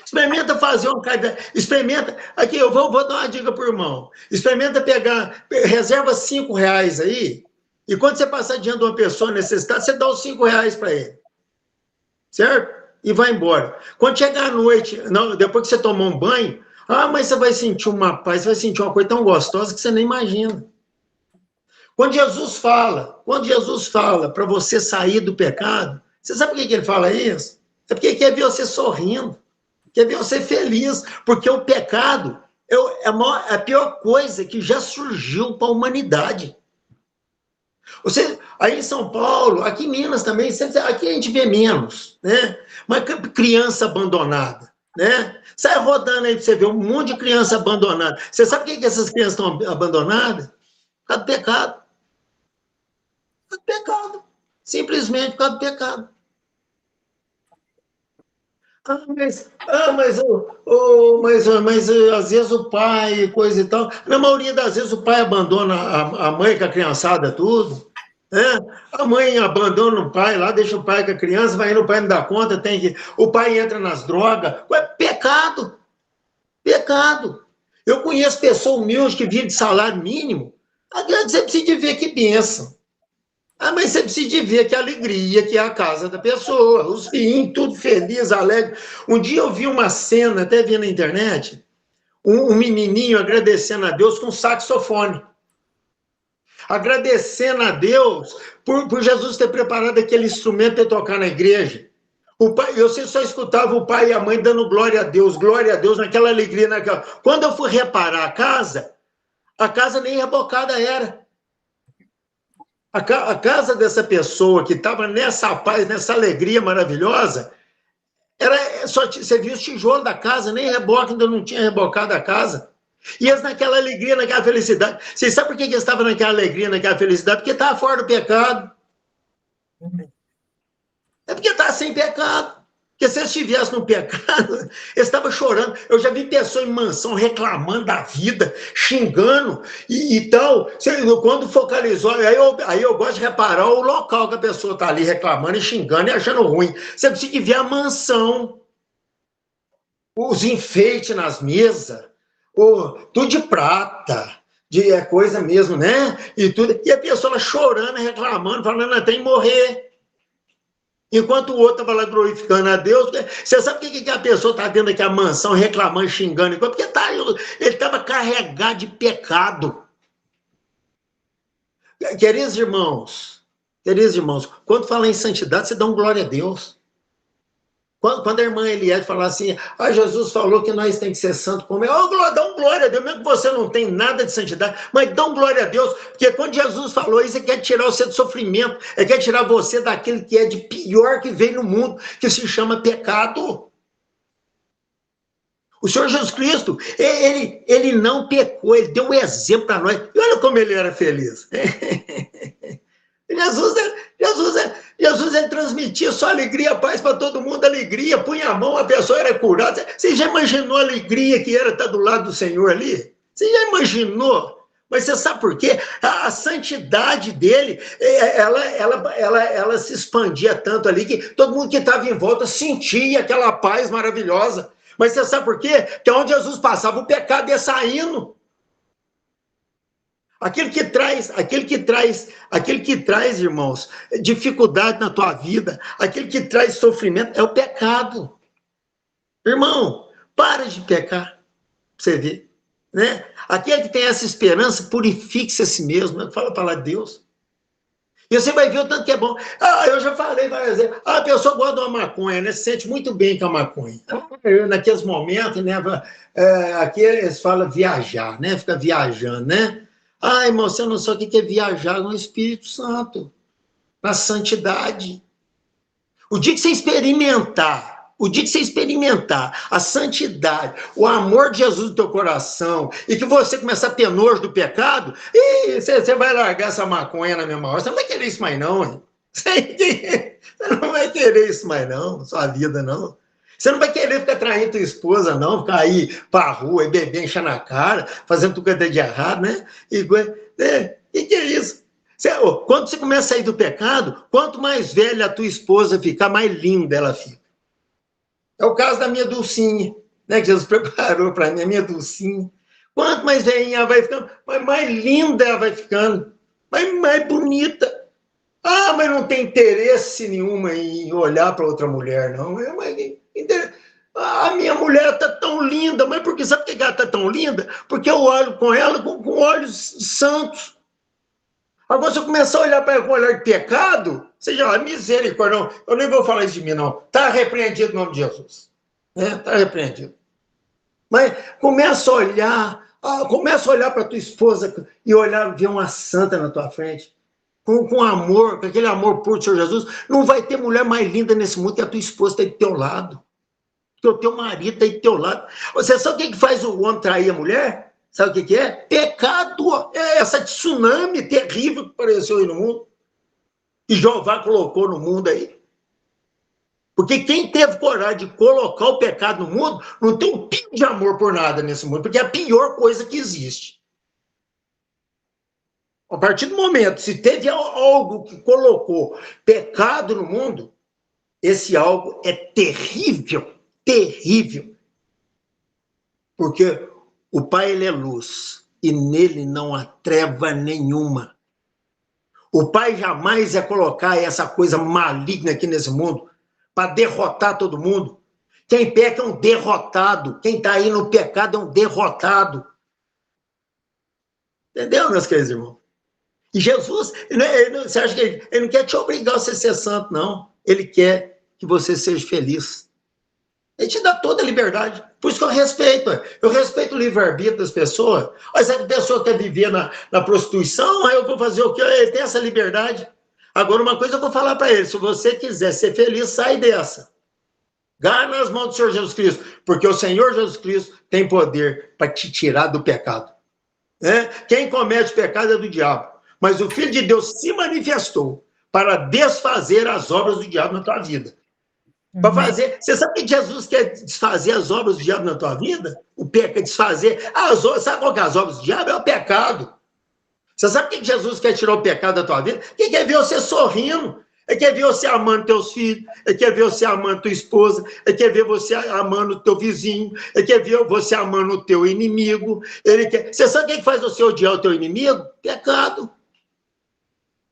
Experimenta fazer um cara. Experimenta. Aqui, eu vou dar uma dica para o irmão. Experimenta pegar, reserva R$5 aí, e quando você passar diante de uma pessoa necessitada, você dá os R$5 para ele. Certo? E vai embora. Quando chegar à noite, não, depois que você tomar um banho, mas você vai sentir uma paz, você vai sentir uma coisa tão gostosa que você nem imagina. Quando Jesus fala para você sair do pecado, você sabe por que ele fala isso? É porque ele quer ver você sorrindo, quer ver você feliz, porque o pecado é a pior coisa que já surgiu para a humanidade. Você, aí em São Paulo, aqui em Minas também, aqui a gente vê menos, né? Mas criança abandonada, né? Sai rodando aí para você ver um monte de criança abandonada. Você sabe por que essas crianças estão abandonadas? Por causa do pecado. Por causa do pecado. Simplesmente por causa do pecado. Mas às vezes o pai, coisa e tal. Na maioria das vezes o pai abandona a mãe com a criançada, tudo. Né? A mãe abandona o pai lá, deixa o pai com a criança, vai indo, o pai não dá conta, o pai entra nas drogas. Pecado. Pecado. Eu conheço pessoa humilde que vive de salário mínimo. Você precisa de ver que bênção. Mas você precisa de ver que alegria que é a casa da pessoa, os filhos, tudo feliz, alegre. Um dia eu vi uma cena, até vi na internet, um menininho agradecendo a Deus com saxofone. Agradecendo a Deus por Jesus ter preparado aquele instrumento para tocar na igreja. Você só escutava o pai e a mãe dando glória a Deus, naquela alegria. Quando eu fui reparar a casa nem rebocada era. A casa dessa pessoa que estava nessa paz, nessa alegria maravilhosa, só você via os tijolos da casa, nem reboque, ainda não tinha rebocado a casa. E eles naquela alegria, naquela felicidade. Vocês sabem por que eles estavam naquela alegria, naquela felicidade? Porque estava fora do pecado. É porque estava sem pecado. Porque se eles estivessem no pecado, eles estavam chorando. Eu já vi pessoas em mansão reclamando da vida, xingando e tal. Quando focalizou, aí eu gosto de reparar o local que a pessoa está ali reclamando e xingando e achando ruim. Você precisa de ver a mansão, os enfeites nas mesas, tudo de prata, é coisa mesmo, né? E a pessoa chorando, reclamando, falando até em morrer. Enquanto o outro estava lá glorificando a Deus, você sabe o que a pessoa está dentro daquela mansão reclamando, xingando? Porque ele estava carregado de pecado. Queridos irmãos, quando fala em santidade, você dá um glória a Deus. Quando a irmã Eliette falar assim, Jesus falou que nós temos que ser santos como ele, dá um glória a Deus, mesmo que você não tem nada de santidade, mas dá um glória a Deus, porque quando Jesus falou isso, ele quer tirar você do sofrimento, ele quer tirar você daquilo que é de pior que vem no mundo, que se chama pecado. O Senhor Jesus Cristo, ele não pecou, ele deu um exemplo para nós, e olha como ele era feliz. Jesus ele transmitia só alegria, paz para todo mundo, alegria, punha a mão, a pessoa era curada. Você já imaginou a alegria que era estar do lado do Senhor ali? Você já imaginou? Mas você sabe por quê? A santidade dele, ela se expandia tanto ali que todo mundo que estava em volta sentia aquela paz maravilhosa. Mas você sabe por quê? Porque onde Jesus passava, o pecado ia saindo. Aquele que traz, irmãos, dificuldade na tua vida, aquele que traz sofrimento, é o pecado. Irmão, para de pecar, pra você ver, né? Aquele que tem essa esperança, purifique-se a si mesmo, né? Fala a palavra de Deus. E você vai ver o tanto que é bom. Eu já falei várias vezes, a pessoa gosta de uma maconha, né? Se sente muito bem com a maconha. Naqueles momentos, né? Aqui eles falam viajar, né? Fica viajando, né? Irmão, você não sabe o que é viajar no Espírito Santo, na santidade. O dia que você experimentar a santidade, o amor de Jesus no teu coração, e que você começar a ter nojo do pecado, você vai largar essa maconha na mesma hora. Você não vai querer isso mais não, hein? Você não vai querer isso mais não, sua vida não. Você não vai querer ficar traindo tua esposa, não, ficar aí pra rua e beber, encher na cara, fazendo tudo que é de errado, né? E que é isso? Quando você começa a sair do pecado, quanto mais velha a tua esposa ficar, mais linda ela fica. É o caso da minha Dulcinha, né? Que Jesus preparou para mim, a minha Dulcinha. Quanto mais velhinha ela vai ficando, mais linda ela vai ficando, mais bonita. Mas não tem interesse nenhum em olhar para outra mulher, não. A minha mulher está tão linda, mas por que sabe por que ela está tão linda? Porque eu olho com ela com olhos santos. Agora, se eu começar a olhar para ela com olhar de pecado, seja misericórdia, não, eu nem vou falar isso de mim, não. Está repreendido no nome de Jesus. Está repreendido. Mas começa a olhar para a tua esposa e ver uma santa na tua frente. Com amor, com aquele amor puro do Senhor Jesus, não vai ter mulher mais linda nesse mundo que a tua esposa está aí do teu lado. Que o teu marido está aí do teu lado. Você sabe o que faz o homem trair a mulher? Sabe o que é? Pecado. É essa tsunami terrível que apareceu aí no mundo. Que Jeová colocou no mundo aí. Porque quem teve coragem de colocar o pecado no mundo, não tem um pingo de amor por nada nesse mundo, porque é a pior coisa que existe. A partir do momento, se teve algo que colocou pecado no mundo, esse algo é terrível, terrível. Porque o Pai, ele é luz, e nele não há treva nenhuma. O Pai jamais ia colocar essa coisa maligna aqui nesse mundo para derrotar todo mundo. Quem peca é um derrotado. Quem está aí no pecado é um derrotado. Entendeu, meus queridos irmãos? E Jesus, você acha que ele não quer te obrigar a ser santo, não. Ele quer que você seja feliz. Ele te dá toda a liberdade. Por isso que eu respeito. Eu respeito o livre-arbítrio das pessoas. Mas se a pessoa quer viver na prostituição, aí eu vou fazer o quê? Ele tem essa liberdade. Agora, uma coisa eu vou falar para ele. Se você quiser ser feliz, sai dessa. Garra nas mãos do Senhor Jesus Cristo. Porque o Senhor Jesus Cristo tem poder para te tirar do pecado. Quem comete pecado é do diabo. Mas o Filho de Deus se manifestou para desfazer as obras do diabo na tua vida. Para fazer. Você sabe que Jesus quer desfazer as obras do diabo na tua vida? O pecado é desfazer. Sabe qual que é as obras do diabo? É o pecado. Você sabe que Jesus quer tirar o pecado da tua vida? Ele quer ver você sorrindo. Ele quer ver você amando teus filhos. Ele quer ver você amando tua esposa. Ele quer ver você amando o teu vizinho. Ele quer ver você amando o teu inimigo. Você sabe o que faz você odiar o teu inimigo? Pecado.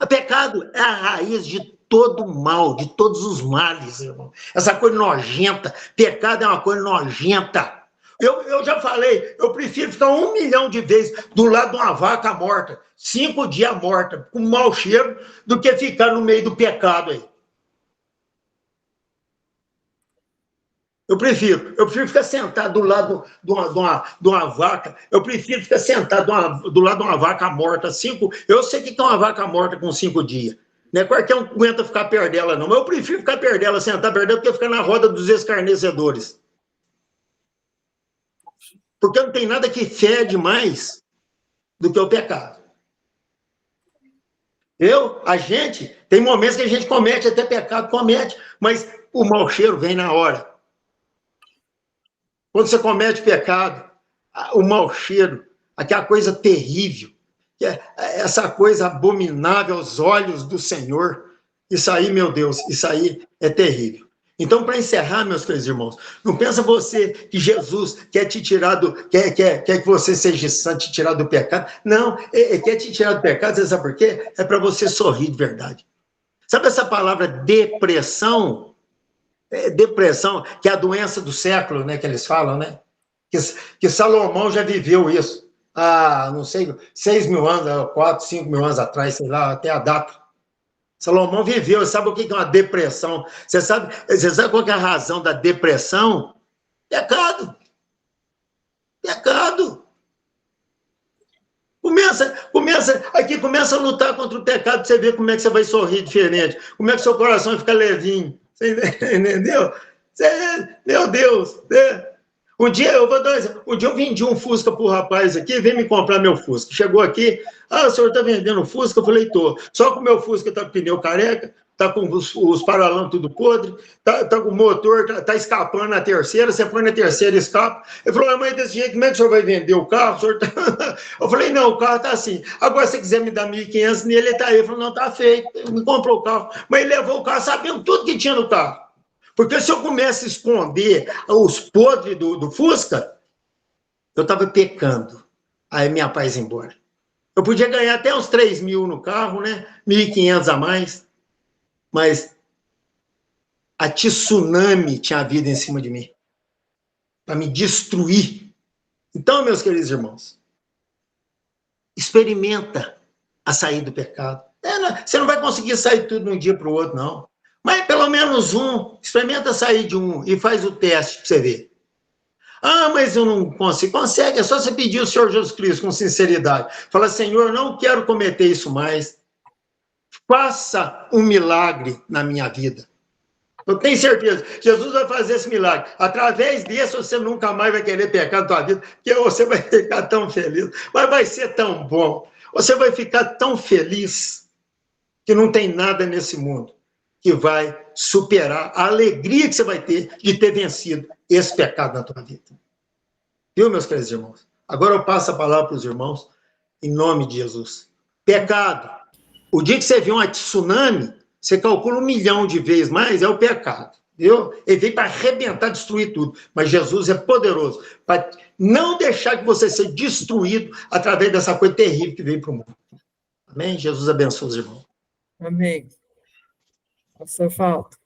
O pecado é a raiz de todo mal, de todos os males, irmão. Essa coisa nojenta. Pecado é uma coisa nojenta. Eu já falei, eu prefiro ficar 1 milhão de vezes do lado de uma vaca morta, 5 dias morta, com mau cheiro, do que ficar no meio do pecado aí. Eu prefiro ficar sentado do lado de uma vaca, eu prefiro ficar sentado do lado de uma vaca morta, eu sei que é uma vaca morta com 5 dias. Não é qualquer um aguenta ficar perto dela, não, mas eu prefiro ficar perto dela, sentar perto dela, do que ficar na roda dos escarnecedores. Porque não tem nada que fede mais do que o pecado. A gente, tem momentos que a gente comete até pecado, mas o mau cheiro vem na hora. Quando você comete pecado, o mau cheiro, aquela coisa terrível, essa coisa abominável aos olhos do Senhor, isso aí, meu Deus, isso aí é terrível. Então, para encerrar, meus queridos irmãos, não pensa você que Jesus quer te tirar quer que você seja santo, te tirar do pecado. Não, ele quer te tirar do pecado, você sabe por quê? É para você sorrir de verdade. Sabe essa palavra depressão? Depressão, que é a doença do século, né, que eles falam, né? Que Salomão já viveu isso há, não sei, 6.000 anos, 4, 5.000 anos atrás, sei lá, até a data. Salomão viveu, sabe o que é uma depressão? Você sabe qual é a razão da depressão? Pecado. Pecado. Começa a lutar contra o pecado, para você ver como é que você vai sorrir diferente, como é que seu coração fica levinho. Você entendeu? Meu Deus, né? Um dia eu vendi um Fusca para o rapaz aqui, veio me comprar meu Fusca. Chegou aqui, o senhor está vendendo Fusca? Eu falei, tô. Só que o meu Fusca está com pneu careca, está com os paralamas tudo podre, está com o motor, está escapando na terceira, você põe na terceira e escapa. Ele falou, mas desse jeito, como é que o senhor vai vender o carro? O senhor tá... Eu falei, não, o carro está assim. Agora, se você quiser me dar 1.500 nele, ele está aí. Ele falou, não, está feito. Ele me comprou o carro. Mas ele levou o carro sabendo tudo que tinha no carro. Porque se eu começo a esconder os podres do Fusca, eu estava pecando. Aí minha paz ia embora. Eu podia ganhar até uns 3.000 no carro, né? 1.500 a mais. Mas a tsunami tinha vida em cima de mim. Para me destruir. Então, meus queridos irmãos, experimenta a sair do pecado. Você não vai conseguir sair tudo de um dia para o outro, não. Mas pelo menos experimenta sair de um e faz o teste para você ver. Mas eu não consigo. Consegue, é só você pedir ao Senhor Jesus Cristo com sinceridade. Fala, Senhor, não quero cometer isso mais. Faça um milagre na minha vida. Eu tenho certeza, Jesus vai fazer esse milagre. Através desse, você nunca mais vai querer pecar na tua vida, porque você vai ficar tão feliz. Mas vai ser tão bom. Você vai ficar tão feliz que não tem nada nesse mundo que vai superar a alegria que você vai ter de ter vencido esse pecado na tua vida. Viu, meus queridos irmãos? Agora eu passo a palavra para os irmãos, em nome de Jesus. Pecado. O dia que você vê uma tsunami, você calcula 1 milhão de vezes mais, é o pecado. Viu? Ele veio para arrebentar, destruir tudo. Mas Jesus é poderoso para não deixar que você seja destruído através dessa coisa terrível que veio para o mundo. Amém? Jesus abençoe os irmãos. Amém. Pastor Falta.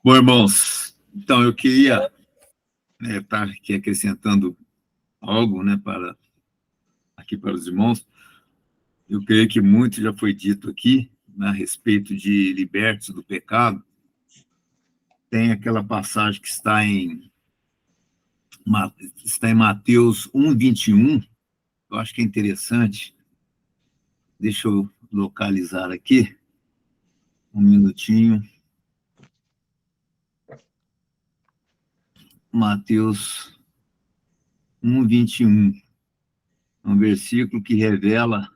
Bom, irmãos, então eu queria estar aqui acrescentando algo, né, aqui para os irmãos. Eu creio que muito já foi dito aqui, né, a respeito de libertos do pecado. Tem aquela passagem que está em Mateus 1:21, eu acho que é interessante. Deixa eu localizar aqui, um minutinho. Mateus 1:21, um versículo que revela,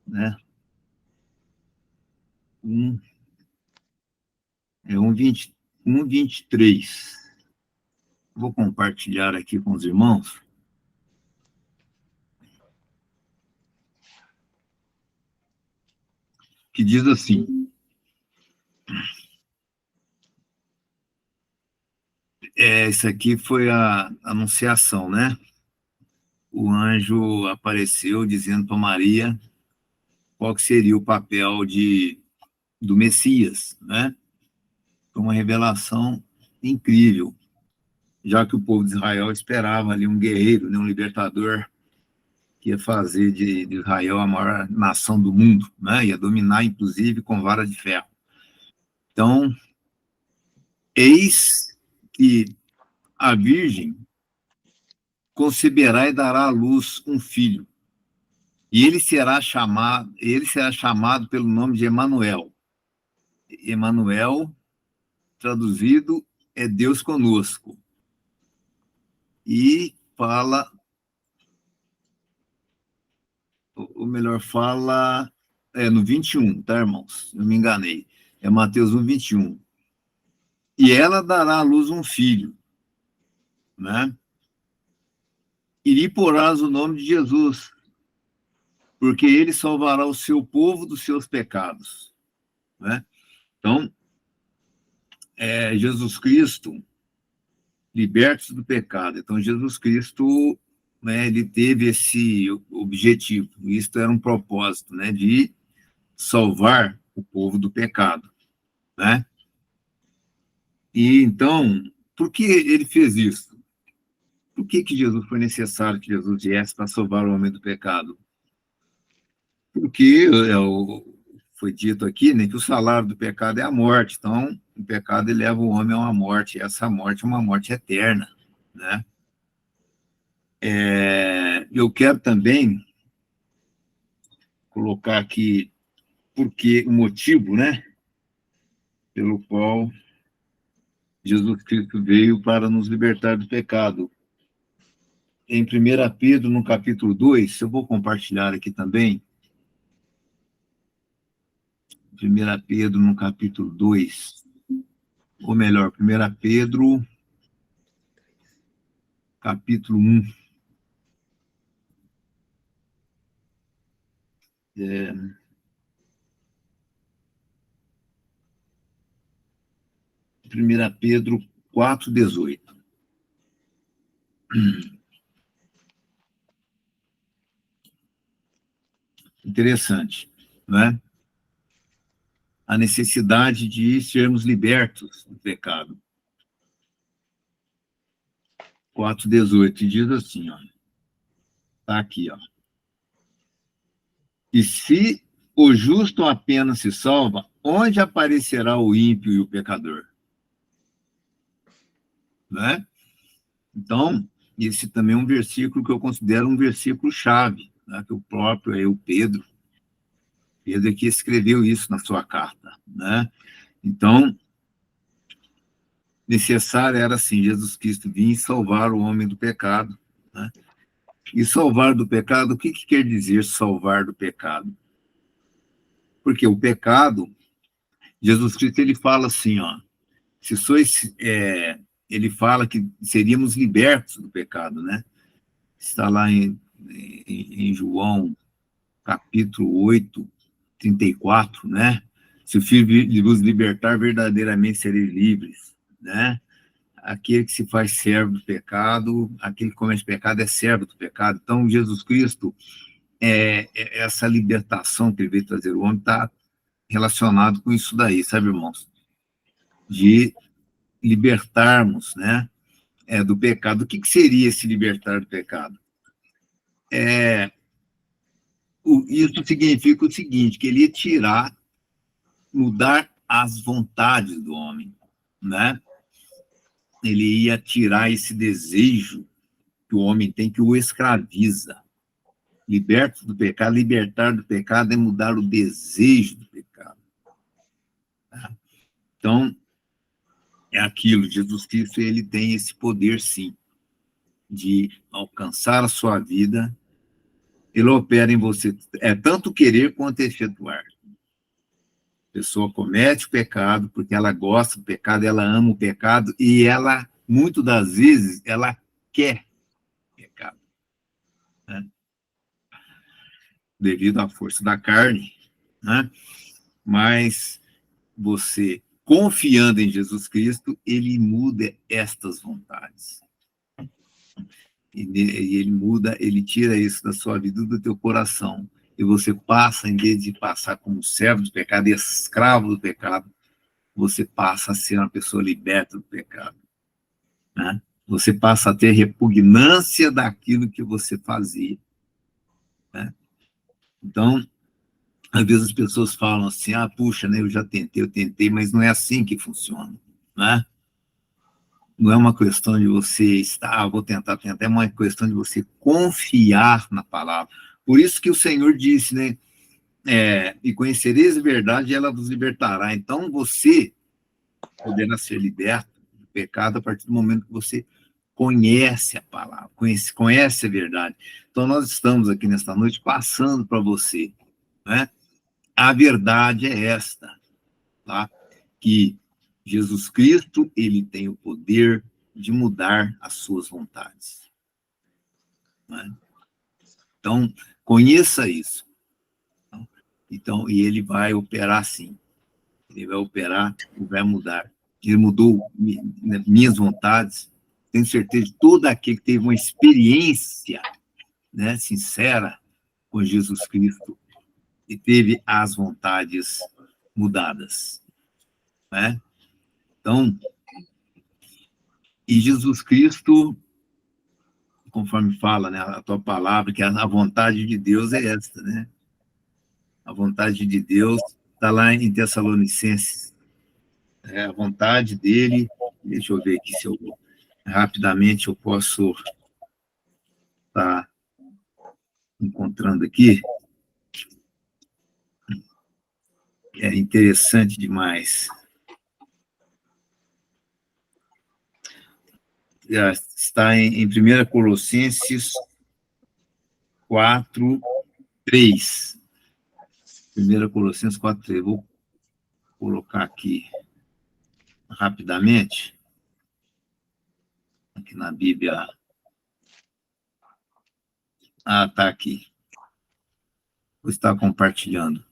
né, 1:23. Vou compartilhar aqui com os irmãos. Que diz assim: isso aqui foi a anunciação, né? O anjo apareceu dizendo para Maria qual que seria o papel do Messias, né? Foi uma revelação incrível, já que o povo de Israel esperava ali um guerreiro, né, um libertador, que ia fazer de Israel a maior nação do mundo, né? Ia dominar, inclusive, com vara de ferro. Então, eis que a Virgem conceberá e dará à luz um filho, e ele será chamado pelo nome de Emanuel. Emanuel, traduzido, é Deus conosco. E fala, ou melhor, fala, no 21, tá, irmãos? Eu me enganei. É Mateus 1:21. E ela dará à luz um filho, né? E lhe porás o nome de Jesus, porque ele salvará o seu povo dos seus pecados, né? Então, Jesus Cristo, libertos do pecado. Então, Jesus Cristo, né, ele teve esse objetivo. Isto era um propósito, né, de salvar o povo do pecado, né? E então, por que ele fez isso? Por que Jesus foi necessário que Jesus viesse para salvar o homem do pecado? Porque foi dito aqui, né, que o salário do pecado é a morte. Então, o pecado ele leva o homem a uma morte. E essa morte é uma morte eterna, né? Eu quero também colocar aqui porque o motivo, né, pelo qual Jesus Cristo veio para nos libertar do pecado. Em 1 Pedro, no capítulo 2, eu vou compartilhar aqui também. 1 Pedro, no capítulo 2, ou melhor, 1 Pedro, capítulo 1. É, 1 Pedro 4,18. Interessante, né? A necessidade de sermos libertos do pecado. 4,18 diz assim, ó. Está aqui, ó. E se o justo apenas se salva, onde aparecerá o ímpio e o pecador? Né? Então, esse também é um versículo que eu considero um versículo chave, né? Que o próprio o Pedro é que escreveu isso na sua carta, né? Então, necessário era assim, Jesus Cristo vir salvar o homem do pecado, né? E salvar do pecado, o que quer dizer salvar do pecado? Porque o pecado, Jesus Cristo, ele fala assim, ó, se sois, ele fala que seríamos libertos do pecado, né? Está lá em João, capítulo 8, 34, né? Se o Filho vos libertar, verdadeiramente sereis livres, né? Aquele que se faz servo do pecado, aquele que comete pecado é servo do pecado. Então, Jesus Cristo, essa libertação que ele veio trazer o homem está relacionado com isso daí, sabe, irmãos? De libertarmos, né, do pecado. O que seria esse libertar do pecado? Isso significa o seguinte, que ele ia tirar, mudar as vontades do homem, né? Ele ia tirar esse desejo que o homem tem, que o escraviza. Liberto do pecado, libertar do pecado é mudar o desejo do pecado. Tá? Então, é aquilo, Jesus Cristo, ele tem esse poder, sim, de alcançar a sua vida. Ele opera em você, tanto querer quanto efetuar. A pessoa comete o pecado porque ela gosta do pecado, ela ama o pecado e ela, muitas das vezes, ela quer pecado, né? Devido à força da carne, né? Mas você, confiando em Jesus Cristo, ele muda estas vontades. E ele muda, ele tira isso da sua vida, do teu coração. E você passa, em vez de passar como servo do pecado e escravo do pecado, você passa a ser uma pessoa liberta do pecado, né? Você passa a ter repugnância daquilo que você fazia, né? Então, às vezes as pessoas falam assim, puxa, né, eu tentei, mas não é assim que funciona, né? Não é uma questão de você estar, vou tentar, é uma questão de você confiar na palavra. Por isso que o Senhor disse, né, e conhecereis a verdade e ela vos libertará. Então, você poderá ser liberto do pecado a partir do momento que você conhece a palavra, conhece a verdade. Então, nós estamos aqui nesta noite passando para você, né? A verdade é esta, tá? Que Jesus Cristo, ele tem o poder de mudar as suas vontades, né? Então, conheça isso. Então, e ele vai operar sim. Ele vai operar e vai mudar Ele mudou minhas vontades. Tenho certeza de todo aquele que teve uma experiência, né, sincera com Jesus Cristo e teve as vontades mudadas, né? Então, e Jesus Cristo, conforme fala, né, a tua palavra, que a vontade de Deus é esta, né? A vontade de Deus está lá em Tessalonicenses. A vontade dele, deixa eu ver aqui se eu rapidamente eu posso estar encontrando aqui. É interessante demais. Está em 1 Colossenses 4, 3. 1 Colossenses 4, 3. Vou colocar aqui rapidamente. Aqui na Bíblia. Ah, está aqui. Vou estar compartilhando.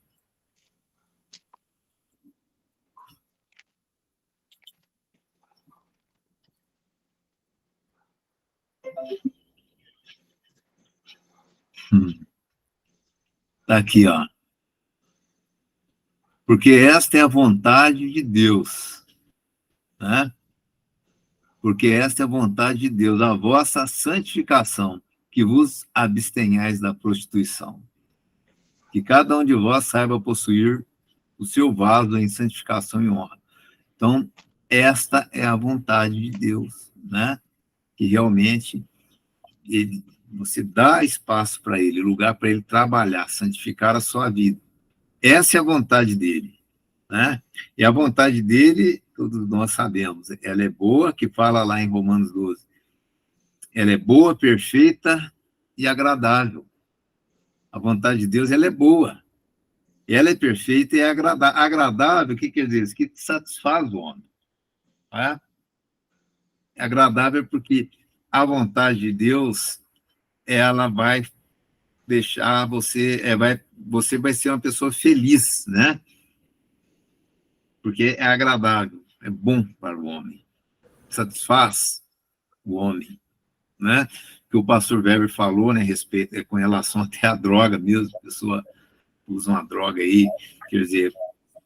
Está aqui, ó. Porque esta é a vontade de Deus, né? Porque esta é a vontade de Deus, a vossa santificação, que vos abstenhais da prostituição. Que cada um de vós saiba possuir o seu vaso em santificação e honra. Então, esta é a vontade de Deus, né? Que realmente você dá espaço para ele, lugar para ele trabalhar, santificar a sua vida. Essa é a vontade dele, né? E a vontade dele, todos nós sabemos, ela é boa, que fala lá em Romanos 12. Ela é boa, perfeita e agradável. A vontade de Deus, ela é boa. Ela é perfeita e é agradável. Agradável, o que quer dizer? Isso que satisfaz o homem. Né? É agradável porque a vontade de Deus, ela vai deixar você, você vai ser uma pessoa feliz, né? Porque é agradável, é bom para o homem, satisfaz o homem, né? Que o pastor Weber falou, né, respeito, com relação até à droga mesmo, a pessoa usa uma droga aí, quer dizer,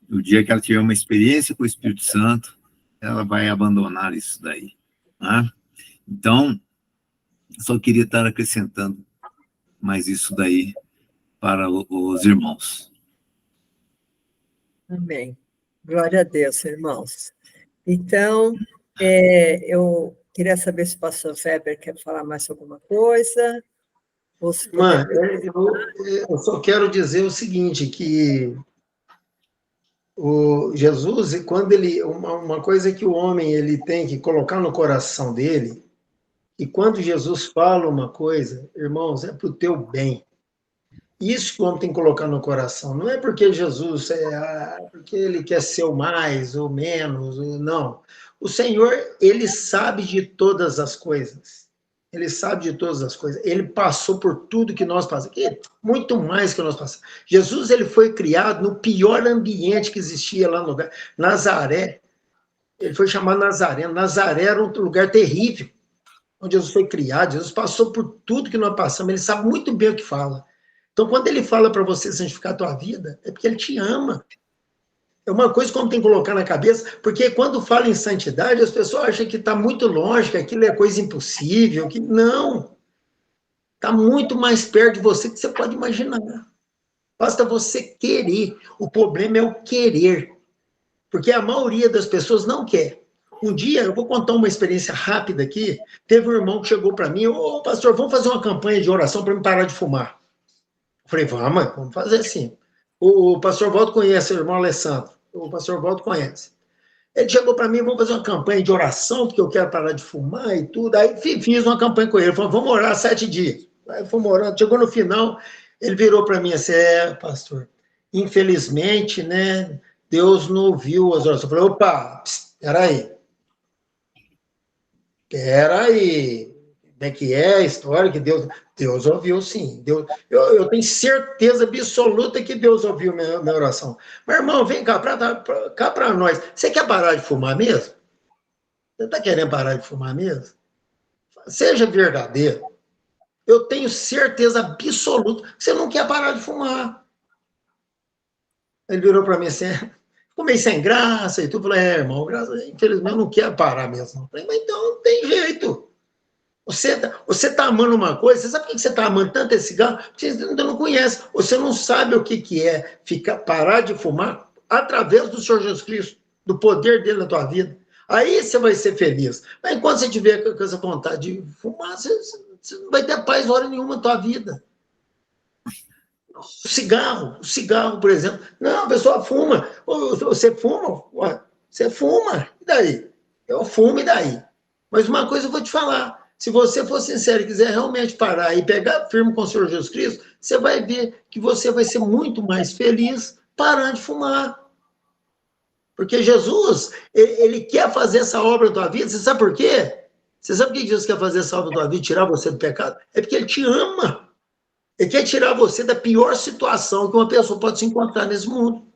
no dia que ela tiver uma experiência com o Espírito Santo, ela vai abandonar isso daí, né? Então, só queria estar acrescentando mais isso daí para os irmãos. Amém. Glória a Deus, irmãos. Então, eu queria saber se o pastor Weber quer falar mais alguma coisa. Ou se Mãe, eu só quero dizer o seguinte, que o Jesus, quando ele, uma coisa que o homem ele tem que colocar no coração dele, e quando Jesus fala uma coisa, irmãos, é para o teu bem. Isso que o homem tem que colocar no coração. Não é porque Jesus porque ele quer ser o mais ou menos, não. O Senhor, ele sabe de todas as coisas. Ele sabe de todas as coisas. Ele passou por tudo que nós passamos. Muito mais que nós passamos. Jesus, ele foi criado no pior ambiente que existia lá no lugar. Nazaré. Ele foi chamado Nazareno. Nazaré era um lugar terrível, onde Jesus foi criado. Jesus passou por tudo que nós passamos. Ele sabe muito bem o que fala. Então, quando ele fala para você santificar a tua vida, é porque ele te ama. É uma coisa que o homem tem que colocar na cabeça, porque quando fala em santidade, as pessoas acham que está muito longe, que aquilo é coisa impossível, que não. Está muito mais perto de você do que você pode imaginar. Basta você querer. O problema é o querer. Porque a maioria das pessoas não quer. Um dia, eu vou contar uma experiência rápida aqui, teve um irmão que chegou para mim, ô pastor, vamos fazer uma campanha de oração para me parar de fumar. Eu falei, vamos fazer assim. O pastor Waldo conhece o irmão Alessandro. O pastor Waldo conhece. Ele chegou para mim, vamos fazer uma campanha de oração, porque eu quero parar de fumar e tudo. Aí fiz uma campanha com ele. Ele falou, vamos orar 7 dias. Aí fomos orando. Chegou no final, ele virou para mim assim, pastor, infelizmente, né, Deus não ouviu as orações. Eu falei, opa, peraí. Como é que é a história que Deus ouviu, sim. Eu tenho certeza absoluta que Deus ouviu minha oração. Mas, irmão, vem cá para nós. Você quer parar de fumar mesmo? Você está querendo parar de fumar mesmo? Seja verdadeiro. Eu tenho certeza absoluta que você não quer parar de fumar. Ele virou para mim assim, ficou meio sem graça e tudo. Falei, irmão, infelizmente eu não quero parar mesmo. Falei, mas então não tem jeito. Você tá amando uma coisa, você sabe por que você está amando tanto esse cigarro? Porque você ainda não conhece. Você não sabe o que é parar de fumar através do Senhor Jesus Cristo, do poder dele na tua vida. Aí você vai ser feliz. Mas enquanto você tiver com essa vontade de fumar, você não vai ter paz hora nenhuma na tua vida. O cigarro, por exemplo. Não, a pessoa fuma. Você fuma? Você fuma. E daí? Eu fumo, e daí? Mas uma coisa eu vou te falar. Se você for sincero e quiser realmente parar e pegar firme com o Senhor Jesus Cristo, você vai ver que você vai ser muito mais feliz parando de fumar. Porque Jesus, ele quer fazer essa obra na tua vida. Você sabe por quê? Você sabe por que Jesus quer fazer essa obra na tua vida, tirar você do pecado? É porque ele te ama. Ele quer tirar você da pior situação que uma pessoa pode se encontrar nesse mundo.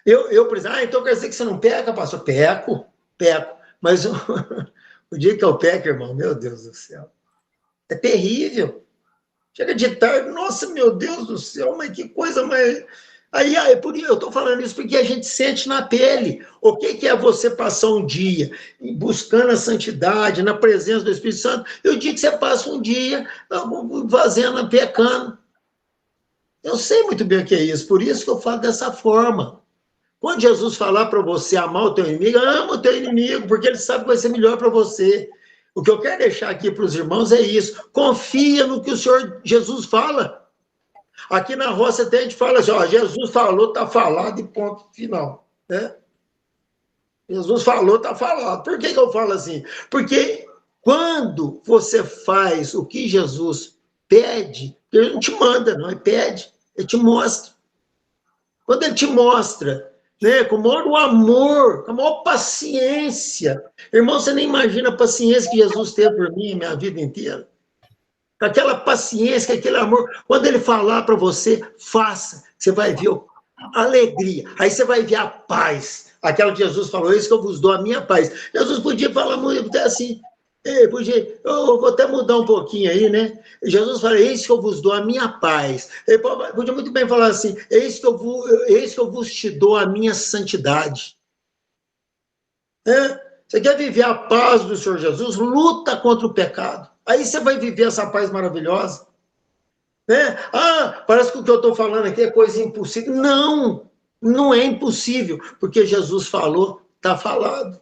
Por exemplo, então quer dizer que você não peca, pastor? Peco. Mas o dia que eu peco, irmão, meu Deus do céu, é terrível. Chega de tarde, nossa, meu Deus do céu, mas que coisa mais... Aí por isso eu estou falando isso porque a gente sente na pele. O que é você passar um dia buscando a santidade, na presença do Espírito Santo, e o dia que você passa um dia fazendo, pecando. Eu sei muito bem o que é isso, por isso que eu falo dessa forma. Quando Jesus falar para você amar o teu inimigo, ama o teu inimigo, porque ele sabe que vai ser melhor para você. O que eu quero deixar aqui para os irmãos é isso. Confia no que o Senhor Jesus fala. Aqui na roça até a gente fala assim, ó, Jesus falou, está falado e ponto final. Né? Jesus falou, está falado. Por que eu falo assim? Porque quando você faz o que Jesus pede, ele não te manda, não, ele pede, ele te mostra. Quando ele te mostra, né, com o maior amor, com a maior paciência. Irmão, você nem imagina a paciência que Jesus teve por mim a minha vida inteira. Com aquela paciência, com aquele amor. Quando ele falar para você, faça. Você vai ver a alegria. Aí você vai ver a paz. Aquela que Jesus falou, isso que eu vos dou, a minha paz. Jesus podia falar muito assim, eu vou até mudar um pouquinho aí, né? Jesus fala, eis que eu vos dou a minha paz. Ele podia muito bem falar assim, eis que eu vos te dou a minha santidade. Você quer viver a paz do Senhor Jesus? Luta contra o pecado. Aí você vai viver essa paz maravilhosa. Né? Parece que o que eu estou falando aqui é coisa impossível. Não, não é impossível, porque Jesus falou, está falado.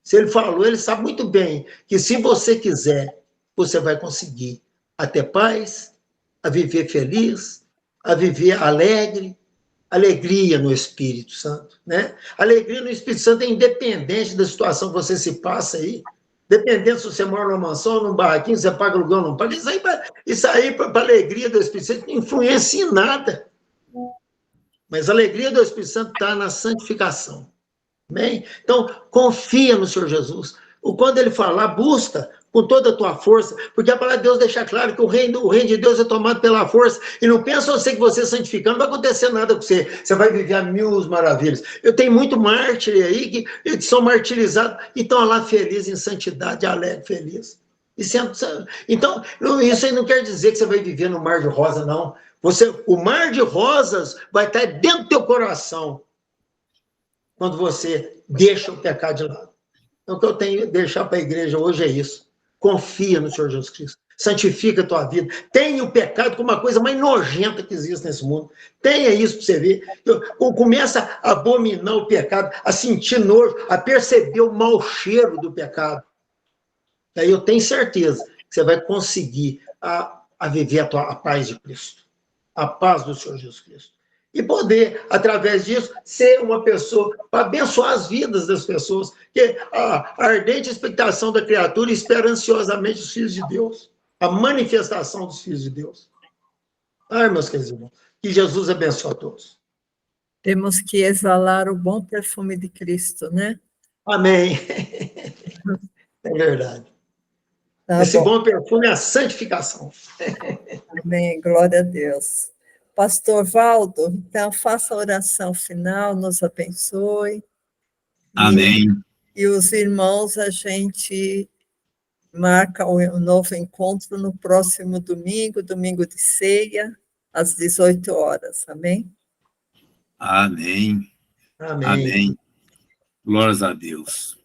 Se ele falou, ele sabe muito bem que se você quiser, você vai conseguir a ter paz, a viver feliz, a viver alegre, alegria no Espírito Santo, né? Alegria no Espírito Santo é independente da situação que você se passa aí, dependendo se você mora numa mansão, num barraquinho, você paga aluguel ou não paga, isso aí para a alegria do Espírito Santo não influencia em nada. Mas a alegria do Espírito Santo está na santificação. Amém? Então, confia no Senhor Jesus. Quando ele falar, busca com toda a tua força, porque a palavra de Deus deixa claro que o reino de Deus é tomado pela força, e não pensa você que você santificando, não vai acontecer nada com você, você vai viver a mil maravilhas. Eu tenho muito mártir aí que são martirizados e estão lá felizes em santidade, alegre, feliz. Então, isso aí não quer dizer que você vai viver no mar de rosa, não. O mar de rosas vai estar dentro do teu coração, quando você deixa o pecado de lado. Então, o que eu tenho a deixar para a igreja hoje é isso. Confia no Senhor Jesus Cristo. Santifica a tua vida. Tenha o pecado como uma coisa mais nojenta que existe nesse mundo. Tenha isso para você ver. Começa a abominar o pecado, a sentir nojo, a perceber o mau cheiro do pecado. Aí eu tenho certeza que você vai conseguir a viver a paz de Cristo. A paz do Senhor Jesus Cristo. E poder, através disso, ser uma pessoa, para abençoar as vidas das pessoas, que a ardente expectação da criatura espera ansiosamente os filhos de Deus, a manifestação dos filhos de Deus. Ai, meus queridos irmãos, que Jesus abençoe a todos. Temos que exalar o bom perfume de Cristo, né? Amém. É verdade. Tá Esse bom perfume é a santificação. Amém, glória a Deus. Pastor Valdo, então faça a oração final, nos abençoe. Amém. E os irmãos, a gente marca o novo encontro no próximo domingo, domingo de ceia, às 18 horas. Amém? Amém. Amém. Amém. Glórias a Deus.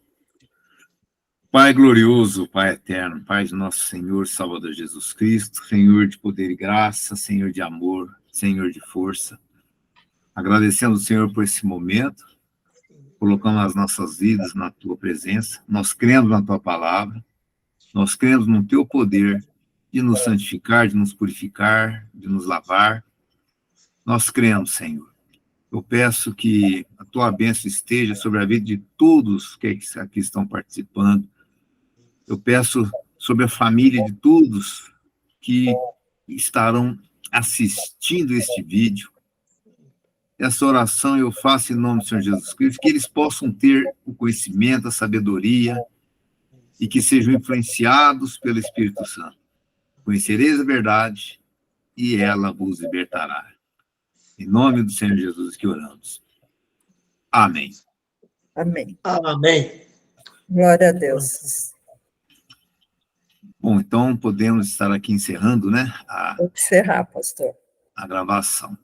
Pai glorioso, Pai eterno, Pai de nosso Senhor, Salvador Jesus Cristo, Senhor de poder e graça, Senhor de amor, Senhor de força. Agradecendo ao Senhor por esse momento, colocando as nossas vidas na Tua presença, nós cremos na Tua palavra, nós cremos no Teu poder de nos santificar, de nos purificar, de nos lavar. Nós cremos, Senhor. Eu peço que a Tua bênção esteja sobre a vida de todos que aqui estão participando. Eu peço sobre a família de todos que estarão assistindo este vídeo. Essa oração eu faço em nome do Senhor Jesus Cristo, que eles possam ter o conhecimento, a sabedoria, e que sejam influenciados pelo Espírito Santo. Conhecereis a verdade, e ela vos libertará. Em nome do Senhor Jesus que oramos. Amém. Amém. Amém. Glória a Deus. Bom, então podemos estar aqui encerrando, né, Vou encerrar, pastor. a gravação.